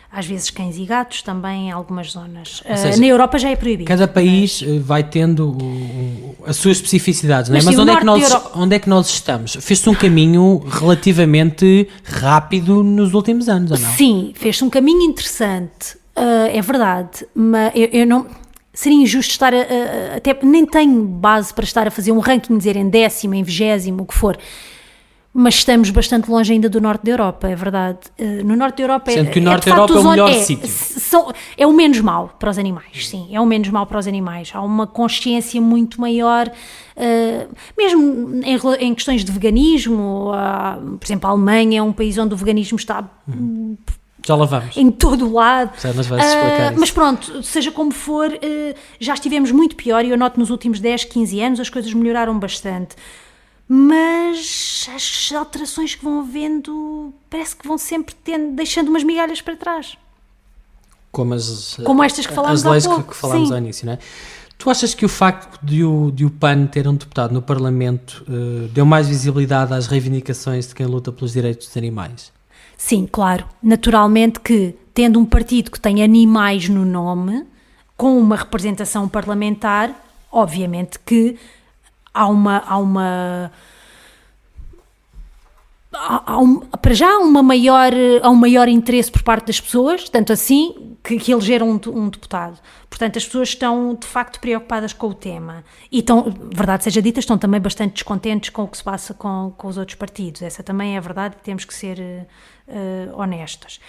Às vezes cães e gatos também em algumas zonas. Seja, na Europa já é proibido. Cada país vai tendo as suas especificidades, não é? Mas onde é que nós estamos? Fez-se um caminho relativamente rápido nos últimos anos, ou não? Sim, fez-se um caminho interessante, é verdade, mas eu não... Seria injusto estar até nem tenho base para estar a fazer um ranking, dizer em 10º, em 20º, o que for, mas estamos bastante longe ainda do norte da Europa, é verdade. No norte da Europa sendo que o norte da Europa é o melhor sítio. É o menos mau para os animais, sim, é o menos mau para os animais. Há uma consciência muito maior, mesmo em questões de veganismo. Por exemplo, a Alemanha é um país onde o veganismo está... Já lá vamos. Em todo o lado. Já nos vais explicar isso. Mas pronto, seja como for, já estivemos muito pior e eu noto nos últimos 10, 15 anos as coisas melhoraram bastante. Mas as alterações que vão havendo parece que vão sempre deixando umas migalhas para trás. Como estas que falámos há pouco. As leis que falámos ao início, não é? Tu achas que o facto de o PAN ter um deputado no Parlamento deu mais visibilidade às reivindicações de quem luta pelos direitos dos animais? Sim, claro. Naturalmente que, tendo um partido que tem animais no nome, com uma representação parlamentar, obviamente que há um maior interesse por parte das pessoas, tanto assim que elegeram um deputado. Portanto, as pessoas estão de facto preocupadas com o tema e estão, verdade seja dita, estão também bastante descontentes com o que se passa com os outros partidos. Essa também é a verdade e temos que ser honestas.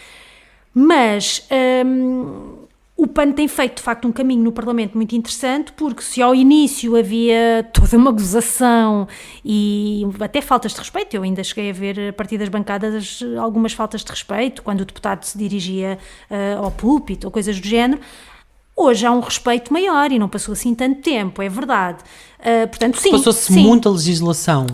Mas o PAN tem feito de facto um caminho no Parlamento muito interessante, porque se ao início havia toda uma gozação e até faltas de respeito, eu ainda cheguei a ver a partir das bancadas algumas faltas de respeito, quando o deputado se dirigia ao púlpito ou coisas do género. Hoje há um respeito maior e não passou assim tanto tempo, é verdade. Portanto, sim. Passou-se muita legislação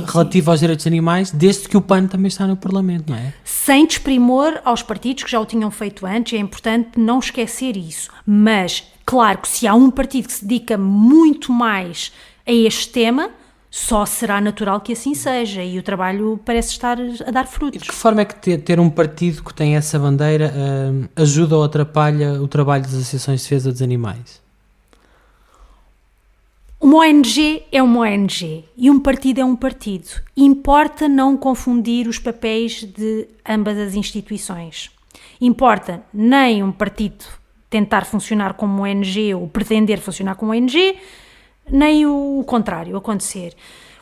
relativa aos direitos animais, desde que o PAN também está no Parlamento, não é? Sem desprimor aos partidos que já o tinham feito antes, é importante não esquecer isso. Mas, claro que se há um partido que se dedica muito mais a este tema, só será natural que assim seja, e o trabalho parece estar a dar frutos. E de que forma é que ter um partido que tem essa bandeira ajuda ou atrapalha o trabalho das associações de defesa dos animais? Uma ONG é uma ONG e um partido é um partido. Importa não confundir os papéis de ambas as instituições. Importa nem um partido tentar funcionar como ONG ou pretender funcionar como ONG, nem o contrário acontecer.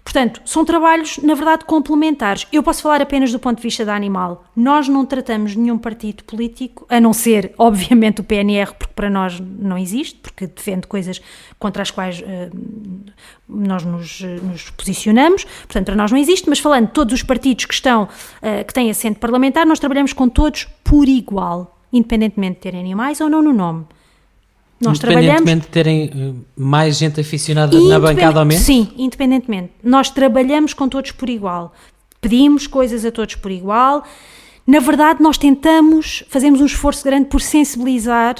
Portanto, são trabalhos, na verdade, complementares. Eu posso falar apenas do ponto de vista da Animal. Nós não tratamos nenhum partido político, a não ser, obviamente, o PNR, porque para nós não existe, porque defende coisas contra as quais nós nos posicionamos. Portanto, para nós não existe, mas falando de todos os partidos que têm assento parlamentar, nós trabalhamos com todos por igual, independentemente de terem animais ou não no nome. Nós independentemente de terem mais gente aficionada na bancada ou menos? Sim, independentemente. Nós trabalhamos com todos por igual. Pedimos coisas a todos por igual. Na verdade, nós fazemos um esforço grande por sensibilizar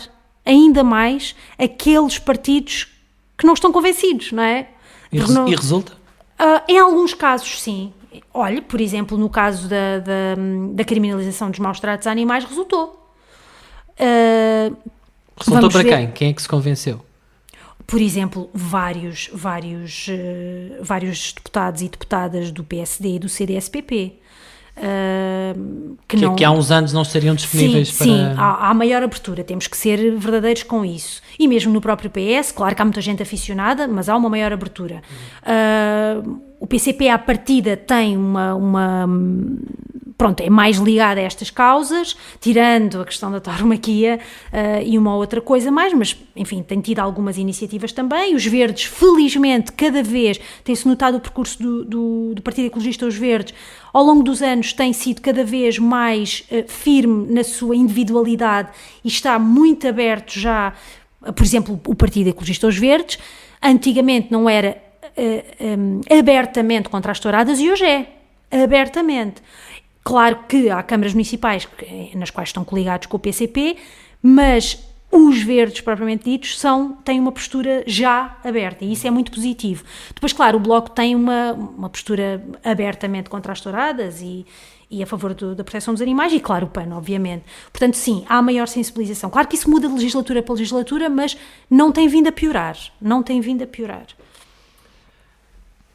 ainda mais aqueles partidos que não estão convencidos, não é? E resulta? Em alguns casos, sim. Olha, por exemplo, no caso da criminalização dos maus-tratos a animais, resultou. Resultou para quem? Quem é que se convenceu? Por exemplo, vários deputados e deputadas do PSD e do CDS-PP. Que há uns anos não estariam disponíveis para... Sim, há maior abertura, temos que ser verdadeiros com isso. E mesmo no próprio PS, claro que há muita gente aficionada, mas há uma maior abertura. O PCP, à partida, tem pronto, é mais ligado a estas causas, tirando a questão da tauromaquia e uma outra coisa mais, mas, enfim, tem tido algumas iniciativas também. Os Verdes, felizmente, cada vez tem-se notado o percurso do Partido Ecologista, os Verdes, ao longo dos anos tem sido cada vez mais firme na sua individualidade e está muito aberto já, por exemplo, o Partido Ecologista, os Verdes, antigamente não era abertamente contra as touradas e hoje é, abertamente. Claro que há câmaras municipais nas quais estão coligados com o PCP, mas os Verdes, propriamente ditos, têm uma postura já aberta e isso é muito positivo. Depois, claro, o Bloco tem uma postura abertamente contra as touradas e a favor da proteção dos animais e, claro, o PAN, obviamente. Portanto, sim, há maior sensibilização. Claro que isso muda de legislatura para legislatura, mas não tem vindo a piorar. Não tem vindo a piorar.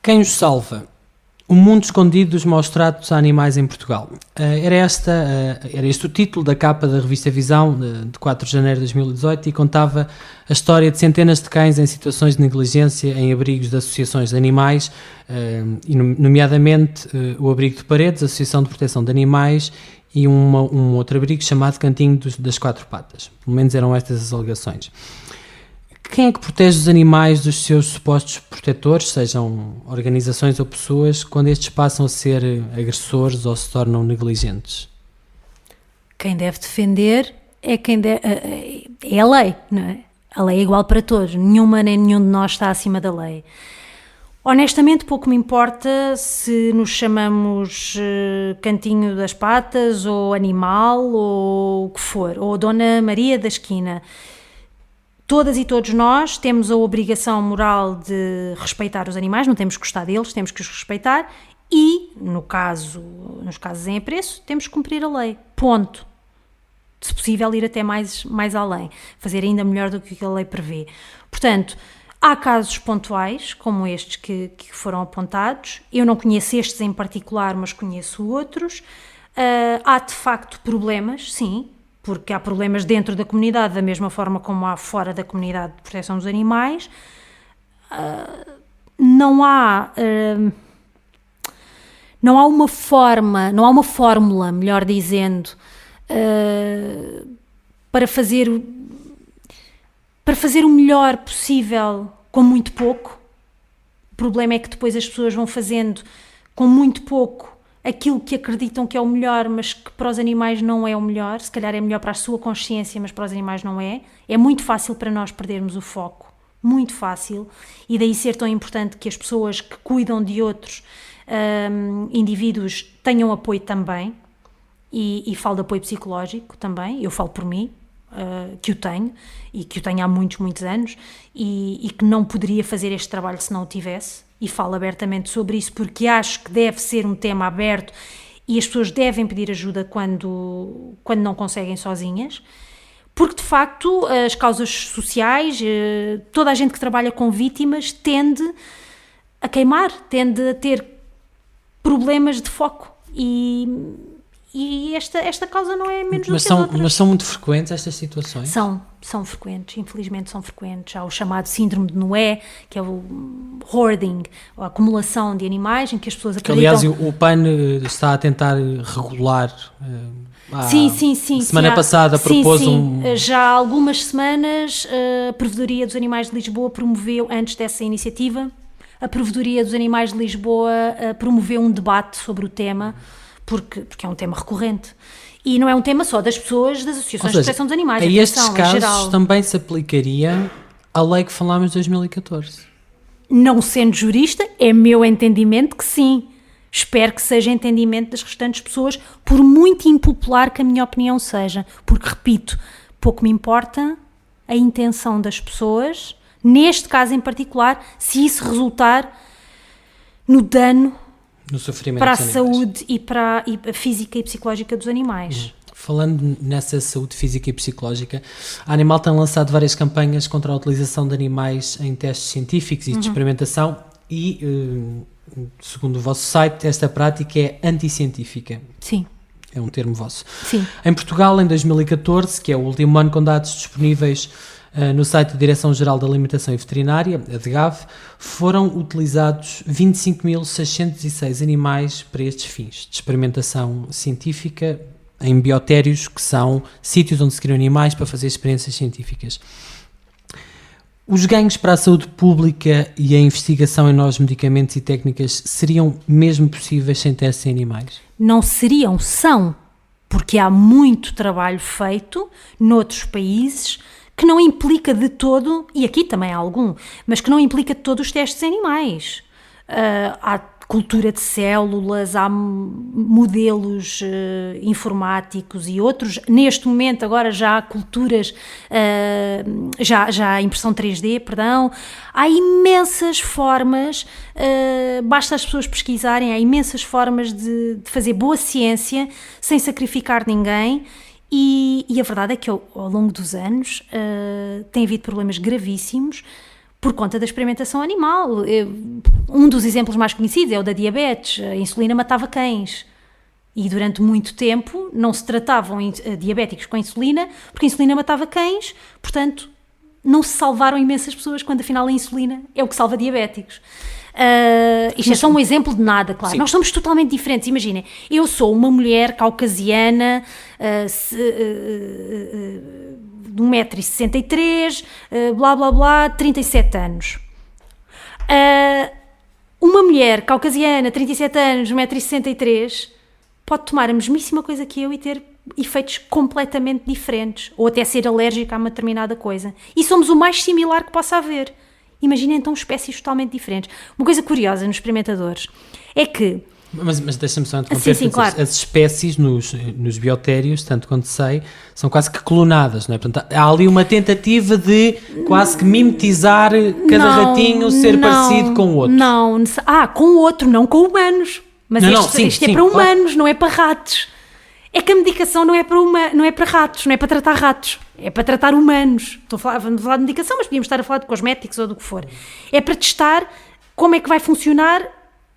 Quem os salva? O mundo escondido dos maus-tratos a animais em Portugal. Era este o título da capa da revista Visão, de 4 de janeiro de 2018, e contava a história de centenas de cães em situações de negligência em abrigos de associações de animais, nomeadamente o Abrigo de Paredes, a Associação de Proteção de Animais, e um outro abrigo chamado Cantinho das Quatro Patas. Pelo menos eram estas as alegações. Quem é que protege os animais dos seus supostos protetores, sejam organizações ou pessoas, quando estes passam a ser agressores ou se tornam negligentes? Quem deve defender é a lei, não é? A lei é igual para todos, nenhuma nem nenhum de nós está acima da lei. Honestamente, pouco me importa se nos chamamos Cantinho das Patas ou Animal ou o que for, ou Dona Maria da Esquina. Todas e todos nós temos a obrigação moral de respeitar os animais, não temos que gostar deles, temos que os respeitar e, nos casos em apreço, temos que cumprir a lei. Ponto. Se possível, ir até mais além, fazer ainda melhor do que a lei prevê. Portanto, há casos pontuais, como estes que foram apontados. Eu não conheço estes em particular, mas conheço outros. Há, de facto, problemas, sim, porque há problemas dentro da comunidade, da mesma forma como há fora da comunidade de proteção dos animais. Não há uma fórmula, melhor dizendo, para fazer o melhor possível com muito pouco. O problema é que depois as pessoas vão fazendo com muito pouco aquilo que acreditam que é o melhor, mas que para os animais não é o melhor. Se calhar é melhor para a sua consciência, mas para os animais não é. É muito fácil para nós perdermos o foco, muito fácil, e daí ser tão importante que as pessoas que cuidam de outros indivíduos tenham apoio também, e falo de apoio psicológico também. Eu falo por mim, que o tenho, e que o tenho há muitos, muitos anos, e que não poderia fazer este trabalho se não o tivesse. E falo abertamente sobre isso porque acho que deve ser um tema aberto e as pessoas devem pedir ajuda quando não conseguem sozinhas. Porque, de facto, as causas sociais, toda a gente que trabalha com vítimas tende a queimar, tende a ter problemas de foco. E esta causa não é menos do que as outras. Mas são muito frequentes estas situações? São frequentes, infelizmente são frequentes. Há o chamado síndrome de Noé, que é o hoarding, a acumulação de animais, em que as pessoas acreditam... Aliás, o PAN está a tentar regular... Sim. Semana passada propôs Já há algumas semanas a Provedoria dos Animais de Lisboa promoveu, antes dessa iniciativa, a Provedoria dos Animais de Lisboa promoveu um debate sobre o tema, porque é um tema recorrente. E não é um tema só das pessoas, das associações de proteção dos animais. A estes casos geral. também se aplicaria a lei que falámos de 2014? Não sendo jurista, é meu entendimento que sim. Espero que seja entendimento das restantes pessoas, por muito impopular que a minha opinião seja. Porque, repito, pouco me importa a intenção das pessoas, neste caso em particular, se isso resultar no dano no sofrimento para a dos animais. Saúde e para a física e psicológica dos animais. Falando nessa saúde física e psicológica, a Animal tem lançado várias campanhas contra a utilização de animais em testes científicos e de experimentação e... segundo o vosso site, esta prática é anticientífica. Sim. É um termo vosso. Sim. Em Portugal, em 2014, que é o último ano com dados disponíveis no site da Direção-Geral da Alimentação e Veterinária, a DGAV, foram utilizados 25.606 animais para estes fins de experimentação científica em biotérios, que são sítios onde se criam animais para fazer experiências científicas. Os ganhos para a saúde pública e a investigação em novos medicamentos e técnicas seriam mesmo possíveis sem testes em animais? Não seriam, são, porque há muito trabalho feito noutros países que não implica de todo, e aqui também há algum, mas que não implica de todo os testes em animais. Há cultura de células, há modelos informáticos e outros. Neste momento agora já há culturas, já há impressão 3D, perdão. Há imensas formas, basta as pessoas pesquisarem, há imensas formas de fazer boa ciência sem sacrificar ninguém. E a verdade é que ao longo dos anos tem havido problemas gravíssimos por conta da experimentação animal. Um dos exemplos mais conhecidos é o da diabetes. A insulina matava cães. E durante muito tempo não se tratavam diabéticos com insulina, porque a insulina matava cães, portanto não se salvaram imensas pessoas, quando afinal a insulina é o que salva diabéticos. Isto é só um exemplo de nada, claro. Sim. Nós somos totalmente diferentes. Imaginem, eu sou uma mulher caucasiana, de 1,63 m, blá blá blá, 37 anos. Uma mulher caucasiana, 37 anos, 1,63 m, pode tomar a mesmíssima coisa que eu e ter efeitos completamente diferentes, ou até ser alérgica a uma determinada coisa. E somos o mais similar que possa haver. Imaginem então espécies totalmente diferentes. Uma coisa curiosa nos experimentadores é que... Mas deixa-me só interromper. Sim, claro. As espécies nos biotérios, tanto quanto sei, são quase que clonadas, não é? Portanto, há ali uma tentativa de quase que mimetizar cada ratinho ser parecido com o outro. Não, com o outro, não com humanos. Mas isto é para humanos, claro. Não é para ratos. É que a medicação não é para ratos, não é para tratar ratos, é para tratar humanos. Vamos falar de medicação, mas podíamos estar a falar de cosméticos ou do que for. É para testar como é que vai funcionar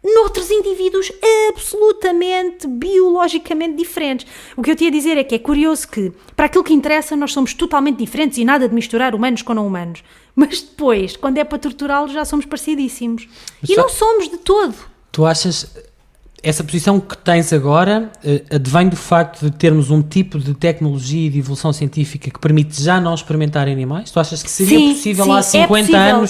noutros indivíduos absolutamente, biologicamente diferentes. O que eu te ia dizer é que é curioso que, para aquilo que interessa, nós somos totalmente diferentes e nada de misturar humanos com não humanos. Mas depois, quando é para torturá-los, já somos parecidíssimos. E não somos de todo. Tu achas... Essa posição que tens agora advém do facto de termos um tipo de tecnologia e de evolução científica que permite já não experimentar em animais? Tu achas que seria possível há 50 anos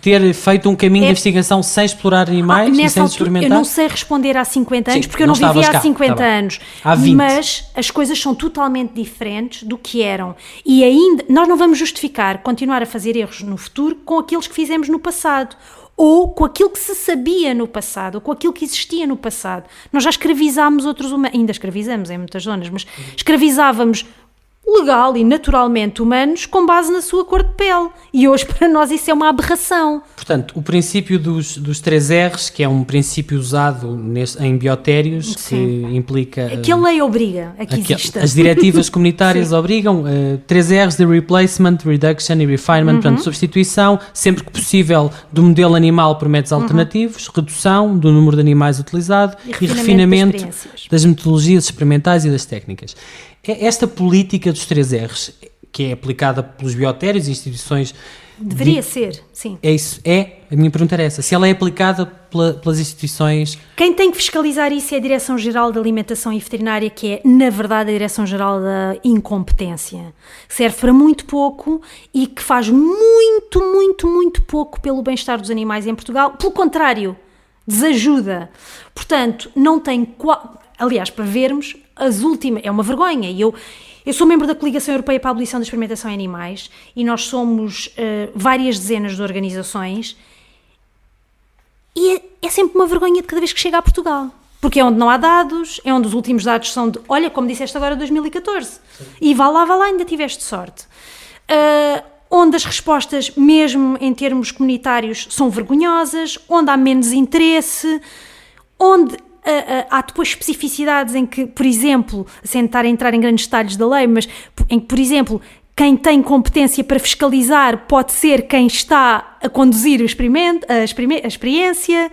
ter feito um caminho de investigação sem explorar animais e sem experimentar? Eu não sei responder há 50 anos, porque eu não vivia há 50 anos. Há 20. Mas as coisas são totalmente diferentes do que eram. E ainda, nós não vamos justificar continuar a fazer erros no futuro com aqueles que fizemos no passado. Ou com aquilo que se sabia no passado, ou com aquilo que existia no passado. Nós já escravizámos outros humanos, ainda escravizamos em muitas zonas, mas escravizávamos legal e naturalmente humanos com base na sua cor de pele. E hoje para nós isso é uma aberração. Portanto, o princípio dos 3 R's, que é um princípio usado em biotérios, que implica... Que a lei obriga a que exista. As diretivas comunitárias obrigam 3 R's de replacement, reduction e refinement, portanto, substituição, sempre que possível, do modelo animal por métodos alternativos, redução do número de animais utilizado e refinamento das metodologias experimentais e das técnicas. Esta política dos 3 R's, que é aplicada pelos biotérios e instituições... Deveria ser, sim. É isso, a minha pergunta era essa, se ela é aplicada pelas instituições... Quem tem que fiscalizar isso é a Direção-Geral da Alimentação e Veterinária, que é, na verdade, a Direção-Geral da Incompetência, que serve para muito pouco e que faz muito, muito, muito pouco pelo bem-estar dos animais em Portugal. Pelo contrário, desajuda. Portanto, não tem... Aliás, para vermos, as últimas... É uma vergonha. E eu sou membro da Coligação Europeia para a Abolição da Experimentação em Animais e nós somos várias dezenas de organizações e é sempre uma vergonha de cada vez que chega a Portugal. Porque é onde não há dados, é onde os últimos dados são de, olha, como disseste agora, 2014. Sim. E vá lá, ainda tiveste sorte. Onde as respostas, mesmo em termos comunitários, são vergonhosas, onde há menos interesse, onde... há depois especificidades em que, por exemplo, sem estar a entrar em grandes detalhes da lei, mas em que, por exemplo, quem tem competência para fiscalizar pode ser quem está a conduzir a experiência,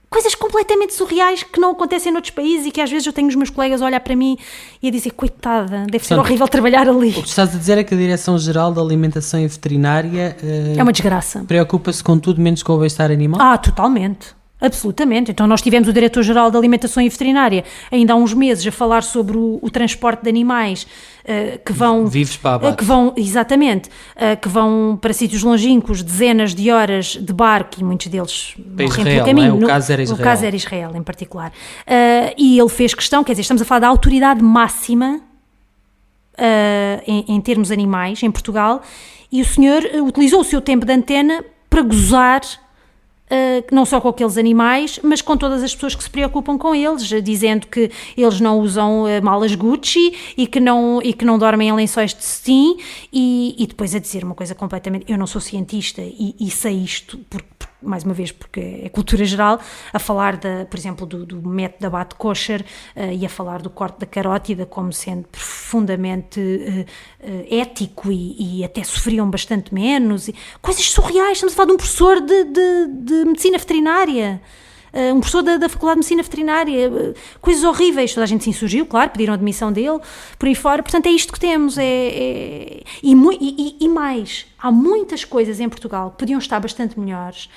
coisas completamente surreais que não acontecem noutros países e que às vezes eu tenho os meus colegas a olhar para mim e a dizer, coitada, deve ser horrível trabalhar ali. O que estás a dizer é que a Direção-Geral da Alimentação e Veterinária é uma desgraça. Preocupa-se com tudo menos com o bem-estar animal? Totalmente. Absolutamente. Então nós tivemos o Diretor-Geral da Alimentação e Veterinária ainda há uns meses a falar sobre o transporte de animais que vão... Vivos para abate. Que vão para sítios longínquos, dezenas de horas de barco e muitos deles morrem pelo caminho. O caso era Israel. O caso era Israel em particular. E ele fez questão, quer dizer, estamos a falar da autoridade máxima em termos animais em Portugal e o senhor utilizou o seu tempo de antena para gozar não só com aqueles animais, mas com todas as pessoas que se preocupam com eles, dizendo que eles não usam malas Gucci e que não dormem em lençóis de cetim e depois a dizer uma coisa completamente... Eu não sou cientista e sei isto, mais uma vez, porque é cultura geral, a falar, por exemplo, do método de abate kosher e a falar do corte da carótida como sendo profundamente ético e até sofriam bastante menos. Coisas surreais, estamos a falar de um professor de medicina veterinária, um professor da Faculdade de Medicina Veterinária, coisas horríveis, toda a gente se insurgiu, claro, pediram a demissão dele, por aí fora, portanto é isto que temos, e mais, há muitas coisas em Portugal que podiam estar bastante melhores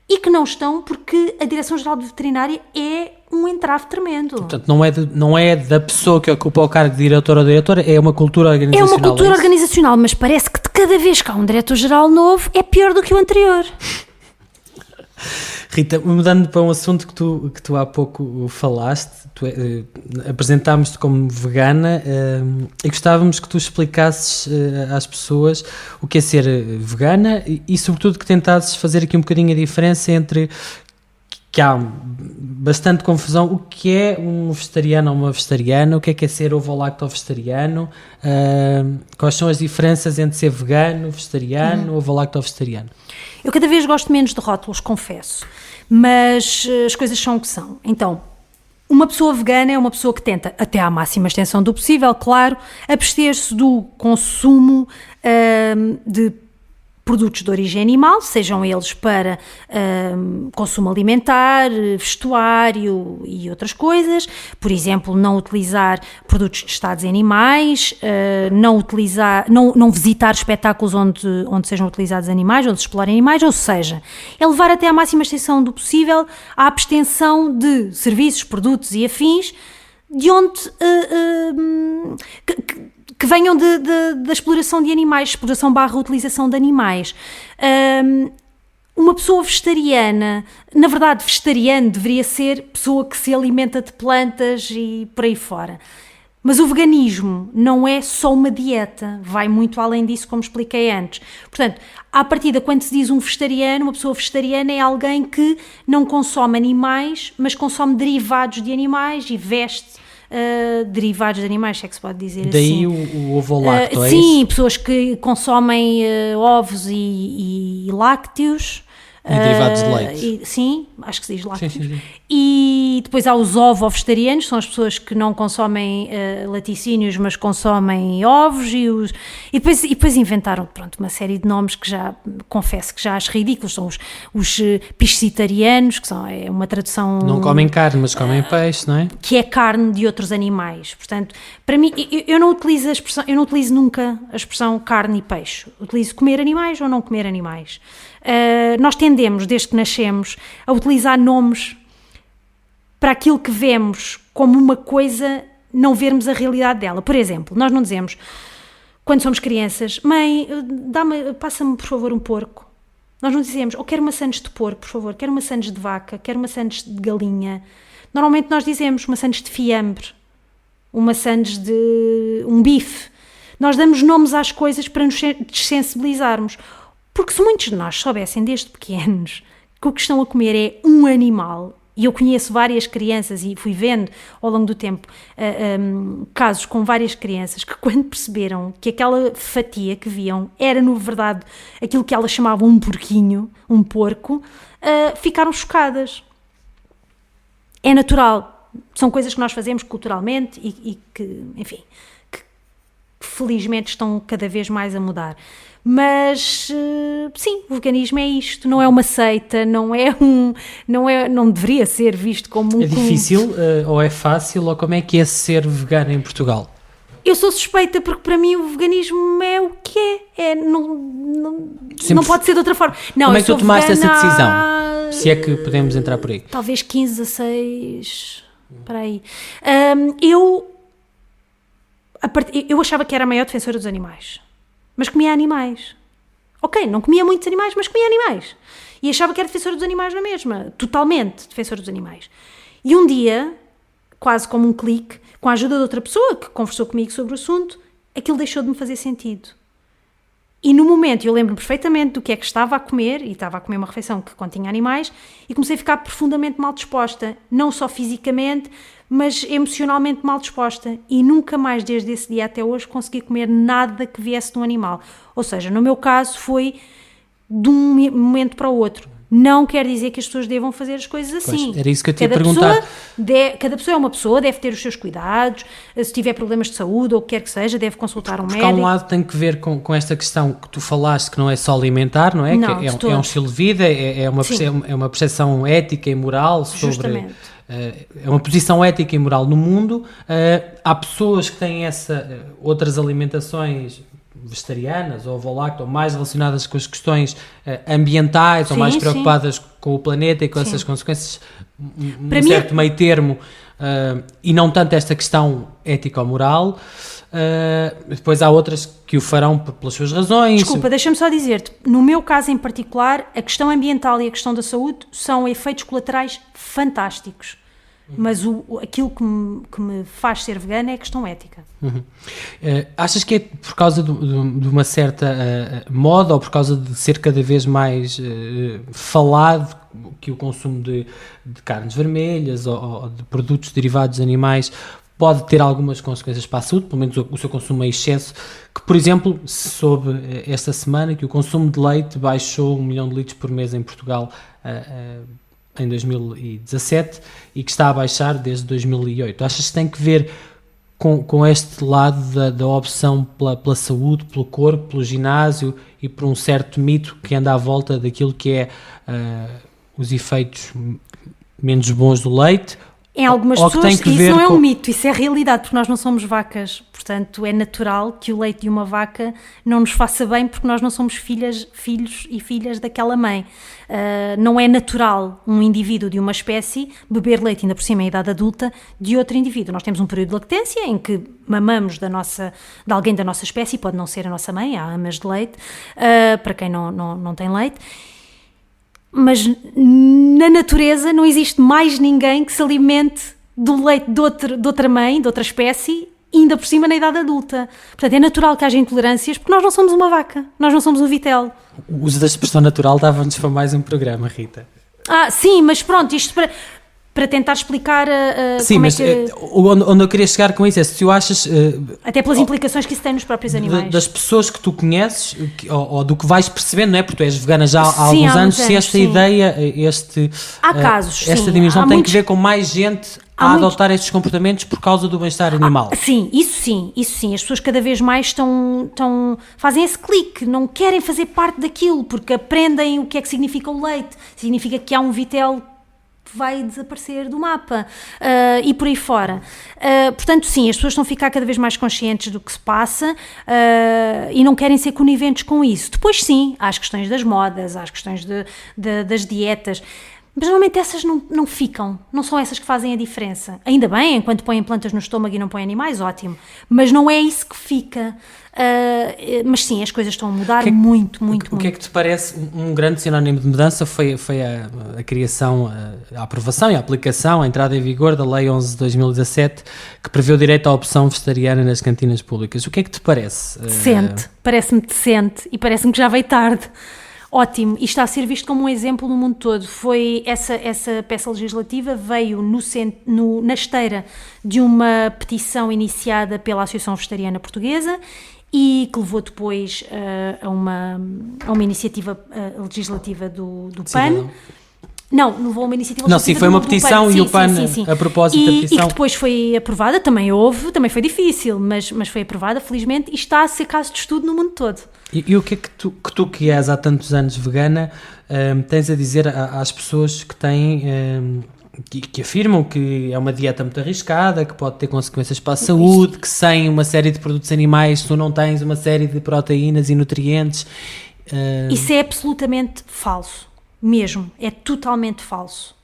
e que não estão porque a Direção-Geral de Veterinária é um entrave tremendo. Portanto, não é da pessoa que ocupa o cargo de diretor ou diretora, é uma cultura organizacional. É uma cultura organizacional, mas parece que de cada vez que há um diretor-geral novo é pior do que o anterior. Rita, mudando para um assunto que tu há pouco falaste, apresentámos-te como vegana e gostávamos que tu explicasses às pessoas o que é ser vegana e sobretudo que tentasses fazer aqui um bocadinho a diferença entre, que há bastante confusão, o que é um vegetariano ou uma vegetariana, o que é ser ovo-lacto-vegetariano, quais são as diferenças entre ser vegano, vegetariano, ovo-lacto-vegetariano. Eu cada vez gosto menos de rótulos, confesso, mas as coisas são o que são. Então, uma pessoa vegana é uma pessoa que tenta, até à máxima extensão do possível, claro, abster-se do consumo de produtos de origem animal, sejam eles para consumo alimentar, vestuário e outras coisas, por exemplo, não utilizar produtos testados em animais, não visitar espetáculos onde sejam utilizados animais, onde se explorem animais, ou seja, é levar até à máxima extensão do possível a abstenção de serviços, produtos e afins de onde que venham da exploração de animais, exploração / utilização de animais. Uma pessoa vegetariana, na verdade vegetariano deveria ser pessoa que se alimenta de plantas e por aí fora. Mas o veganismo não é só uma dieta, vai muito além disso, como expliquei antes. Portanto, à partida, quando se diz um vegetariano, uma pessoa vegetariana é alguém que não consome animais, mas consome derivados de animais e veste derivados de animais, se é que se pode dizer Daí assim. o ovo-lacto, é Sim, isso? pessoas que consomem ovos e lácteos. E derivados de leite. Sim, acho que se diz lácteos. Sim. E depois há os ovo-vegetarianos, são as pessoas que não consomem laticínios, mas consomem ovos. E depois inventaram, pronto, uma série de nomes que já, confesso que já acho ridículos. São os piscitarianos, que é uma tradução... Não comem carne, mas comem peixe, não é? Que é carne de outros animais. Portanto, para mim, eu não utilizo a expressão, eu não utilizo nunca a expressão carne e peixe. Utilizo comer animais ou não comer animais. Nós tendemos, desde que nascemos, a utilizar nomes para aquilo que vemos como uma coisa, não vermos a realidade dela. Por exemplo, nós não dizemos, quando somos crianças, mãe, passa-me por favor um porco. Nós não dizemos, quero maçãs de porco, por favor, quero maçãs de vaca, quero maçãs de galinha. Normalmente nós dizemos maçãs de fiambre, maçãs de um bife. Nós damos nomes às coisas para nos desensibilizarmos. Porque se muitos de nós soubessem desde pequenos que o que estão a comer é um animal, e eu conheço várias crianças e fui vendo ao longo do tempo casos com várias crianças que quando perceberam que aquela fatia que viam era, na verdade, aquilo que elas chamavam um porquinho, um porco, ficaram chocadas. É natural, são coisas que nós fazemos culturalmente e que, enfim, que felizmente estão cada vez mais a mudar. Mas sim, o veganismo é isto, não é uma seita, não deveria ser visto como um... É difícil ou é fácil, ou como é que é ser vegano em Portugal? Eu sou suspeita porque para mim o veganismo é o que é, não pode ser de outra forma. Não, como é que tu tomaste essa decisão? Há... Se é que podemos entrar por aí. Talvez 15, 16, para aí. Eu achava que era a maior defensora dos animais. Mas comia animais. Ok, não comia muitos animais, mas comia animais. E achava que era defensora dos animais na mesma. Totalmente defensora dos animais. E um dia, quase como um clique, com a ajuda de outra pessoa que conversou comigo sobre o assunto, aquilo deixou de me fazer sentido. E no momento, eu lembro-me perfeitamente do que é que estava a comer, e estava a comer uma refeição que continha animais, e comecei a ficar profundamente mal disposta. Não só fisicamente, mas emocionalmente mal disposta, e nunca mais desde esse dia até hoje consegui comer nada que viesse de um animal. Ou seja, no meu caso foi de um momento para o outro. Não quer dizer que as pessoas devam fazer as coisas assim. Pois, era isso que eu te ia perguntar. Cada pessoa é uma pessoa, deve ter os seus cuidados, se tiver problemas de saúde ou o que quer que seja, deve consultar um médico. Há um lado que tem que ver com esta questão que tu falaste, que não é só alimentar, não é? Não, que é um estilo de vida, é uma percepção ética e moral sobre... Justamente. É uma posição ética e moral no mundo. Há pessoas que têm outras alimentações vegetarianas ou ovo-lacto, ou mais relacionadas com as questões ambientais, ou mais preocupadas com o planeta e com essas consequências, um certo meio termo, e não tanto esta questão ética ou moral. Depois há outras que o farão pelas suas razões. Desculpa, deixa-me só dizer-te, no meu caso em particular, a questão ambiental e a questão da saúde são efeitos colaterais fantásticos. Mas aquilo que me faz ser vegana é a questão ética. Achas que é por causa de uma certa moda, ou por causa de ser cada vez mais falado que o consumo de carnes vermelhas ou de produtos derivados de animais pode ter algumas consequências para a saúde, pelo menos o seu consumo em excesso, que, por exemplo, se soube esta semana que o consumo de leite baixou 1 milhão de litros por mês em Portugal em 2017 e que está a baixar desde 2008. Achas que tem que ver com este lado da opção pela saúde, pelo corpo, pelo ginásio e por um certo mito que anda à volta daquilo que é os efeitos menos bons do leite? Em algumas pessoas isso não é um mito, isso é realidade, porque nós não somos vacas, portanto é natural que o leite de uma vaca não nos faça bem porque nós não somos filhos e filhas daquela mãe. Não é natural um indivíduo de uma espécie beber leite, ainda por cima em idade adulta, de outro indivíduo. Nós temos um período de lactência em que mamamos de alguém da nossa espécie, pode não ser a nossa mãe, há amas de leite, para quem não tem leite. Mas na natureza não existe mais ninguém que se alimente do leite de outra mãe, de outra espécie, ainda por cima na idade adulta. Portanto, é natural que haja intolerâncias, porque nós não somos uma vaca, nós não somos um vitel. O uso da expressão natural dava-nos para mais um programa, Rita. Sim, mas pronto, isto para tentar explicar Sim, como mas é que... onde eu queria chegar com isso é se tu achas... até pelas implicações que isso tem nos próprios animais. Das pessoas que tu conheces, ou do que vais percebendo, não é? Porque tu és vegana já há Sim, alguns anos, se esta sim. ideia, Há casos, esta sim. dimensão Há tem muitos... que ver com mais gente a adotar estes comportamentos por causa do bem-estar animal. Sim, isso sim. As pessoas cada vez mais fazem esse clique, não querem fazer parte daquilo, porque aprendem o que é que significa o leite, significa que há um vitel que vai desaparecer do mapa, e por aí fora. Portanto, sim, as pessoas estão a ficar cada vez mais conscientes do que se passa, e não querem ser coniventes com isso. Depois, sim, há as questões das modas, há as questões das dietas, mas normalmente essas não ficam, não são essas que fazem a diferença. Ainda bem, enquanto põem plantas no estômago e não põem animais, ótimo, mas não é isso que fica. Mas sim, as coisas estão a mudar muito. O que é que te parece um grande sinónimo de mudança foi a criação, a aprovação e a aplicação, a entrada em vigor da Lei 11 de 2017, que prevê o direito à opção vegetariana nas cantinas públicas. O que é que te parece? Decente, parece-me decente e parece-me que já veio tarde. Ótimo, e está a ser visto como um exemplo no mundo todo. Foi essa peça legislativa veio na esteira de uma petição iniciada pela Associação Vegetariana Portuguesa e que levou depois a uma iniciativa legislativa do PAN. Não, levou uma iniciativa legislativa. Não, sim, foi uma petição e o PAN, a propósito da petição. E que depois foi aprovada, também foi difícil, mas foi aprovada, felizmente, e está a ser caso de estudo no mundo todo. E o que é que tu que és há tantos anos vegana, tens a dizer às pessoas que têm... Que afirmam que é uma dieta muito arriscada, que pode ter consequências para a saúde, que sem uma série de produtos animais tu não tens uma série de proteínas e nutrientes. Isso é absolutamente falso, mesmo, é totalmente falso.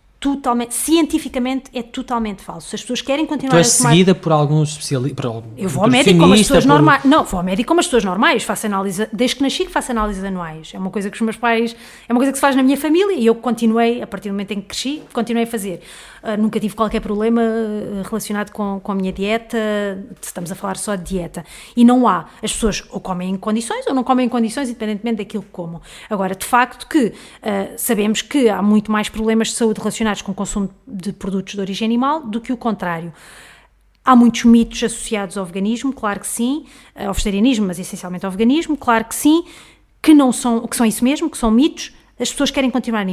Cientificamente é totalmente falso. Se as pessoas querem continuar a tomar... Tu és seguida por alguns especialistas? Eu vou ao médico como as pessoas normais. Não, vou ao médico como as pessoas normais. Faço análise, desde que nasci que faço análises anuais. É uma coisa que os meus pais... É uma coisa que se faz na minha família e eu continuei, a partir do momento em que cresci, continuei a fazer. Nunca tive qualquer problema relacionado com a minha dieta. Estamos a falar só de dieta. E não há. As pessoas ou comem em condições ou não comem em condições, independentemente daquilo que comam. Agora, de facto que sabemos que há muito mais problemas de saúde relacionados com o consumo de produtos de origem animal do que o contrário. Há muitos mitos associados ao veganismo, claro que sim, ao vegetarianismo, mas essencialmente ao veganismo, claro que sim, que são isso mesmo, que são mitos. As pessoas querem continuar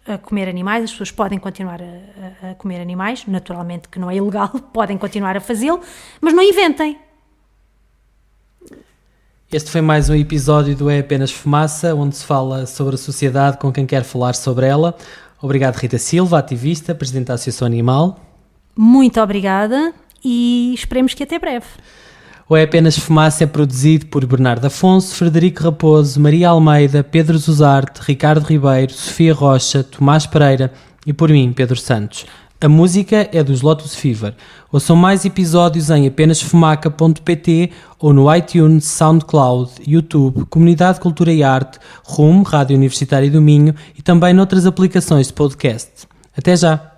a comer animais, as pessoas podem continuar a comer animais, naturalmente que não é ilegal, podem continuar a fazê-lo, mas não inventem. Este foi mais um episódio do É Apenas Fumaça, onde se fala sobre a sociedade com quem quer falar sobre ela. Obrigado, Rita Silva, ativista, presidente da Associação Animal. Muito obrigada e esperemos que até breve. O É Apenas Fumaça é produzido por Bernardo Afonso, Frederico Raposo, Maria Almeida, Pedro Zuzarte, Ricardo Ribeiro, Sofia Rocha, Tomás Pereira e por mim, Pedro Santos. A música é dos Lotus Fever. Ouçam mais episódios em apenasfumaca.pt ou no iTunes, SoundCloud, YouTube, Comunidade Cultura e Arte, RUM, Rádio Universitária do Minho e também noutras aplicações de podcast. Até já!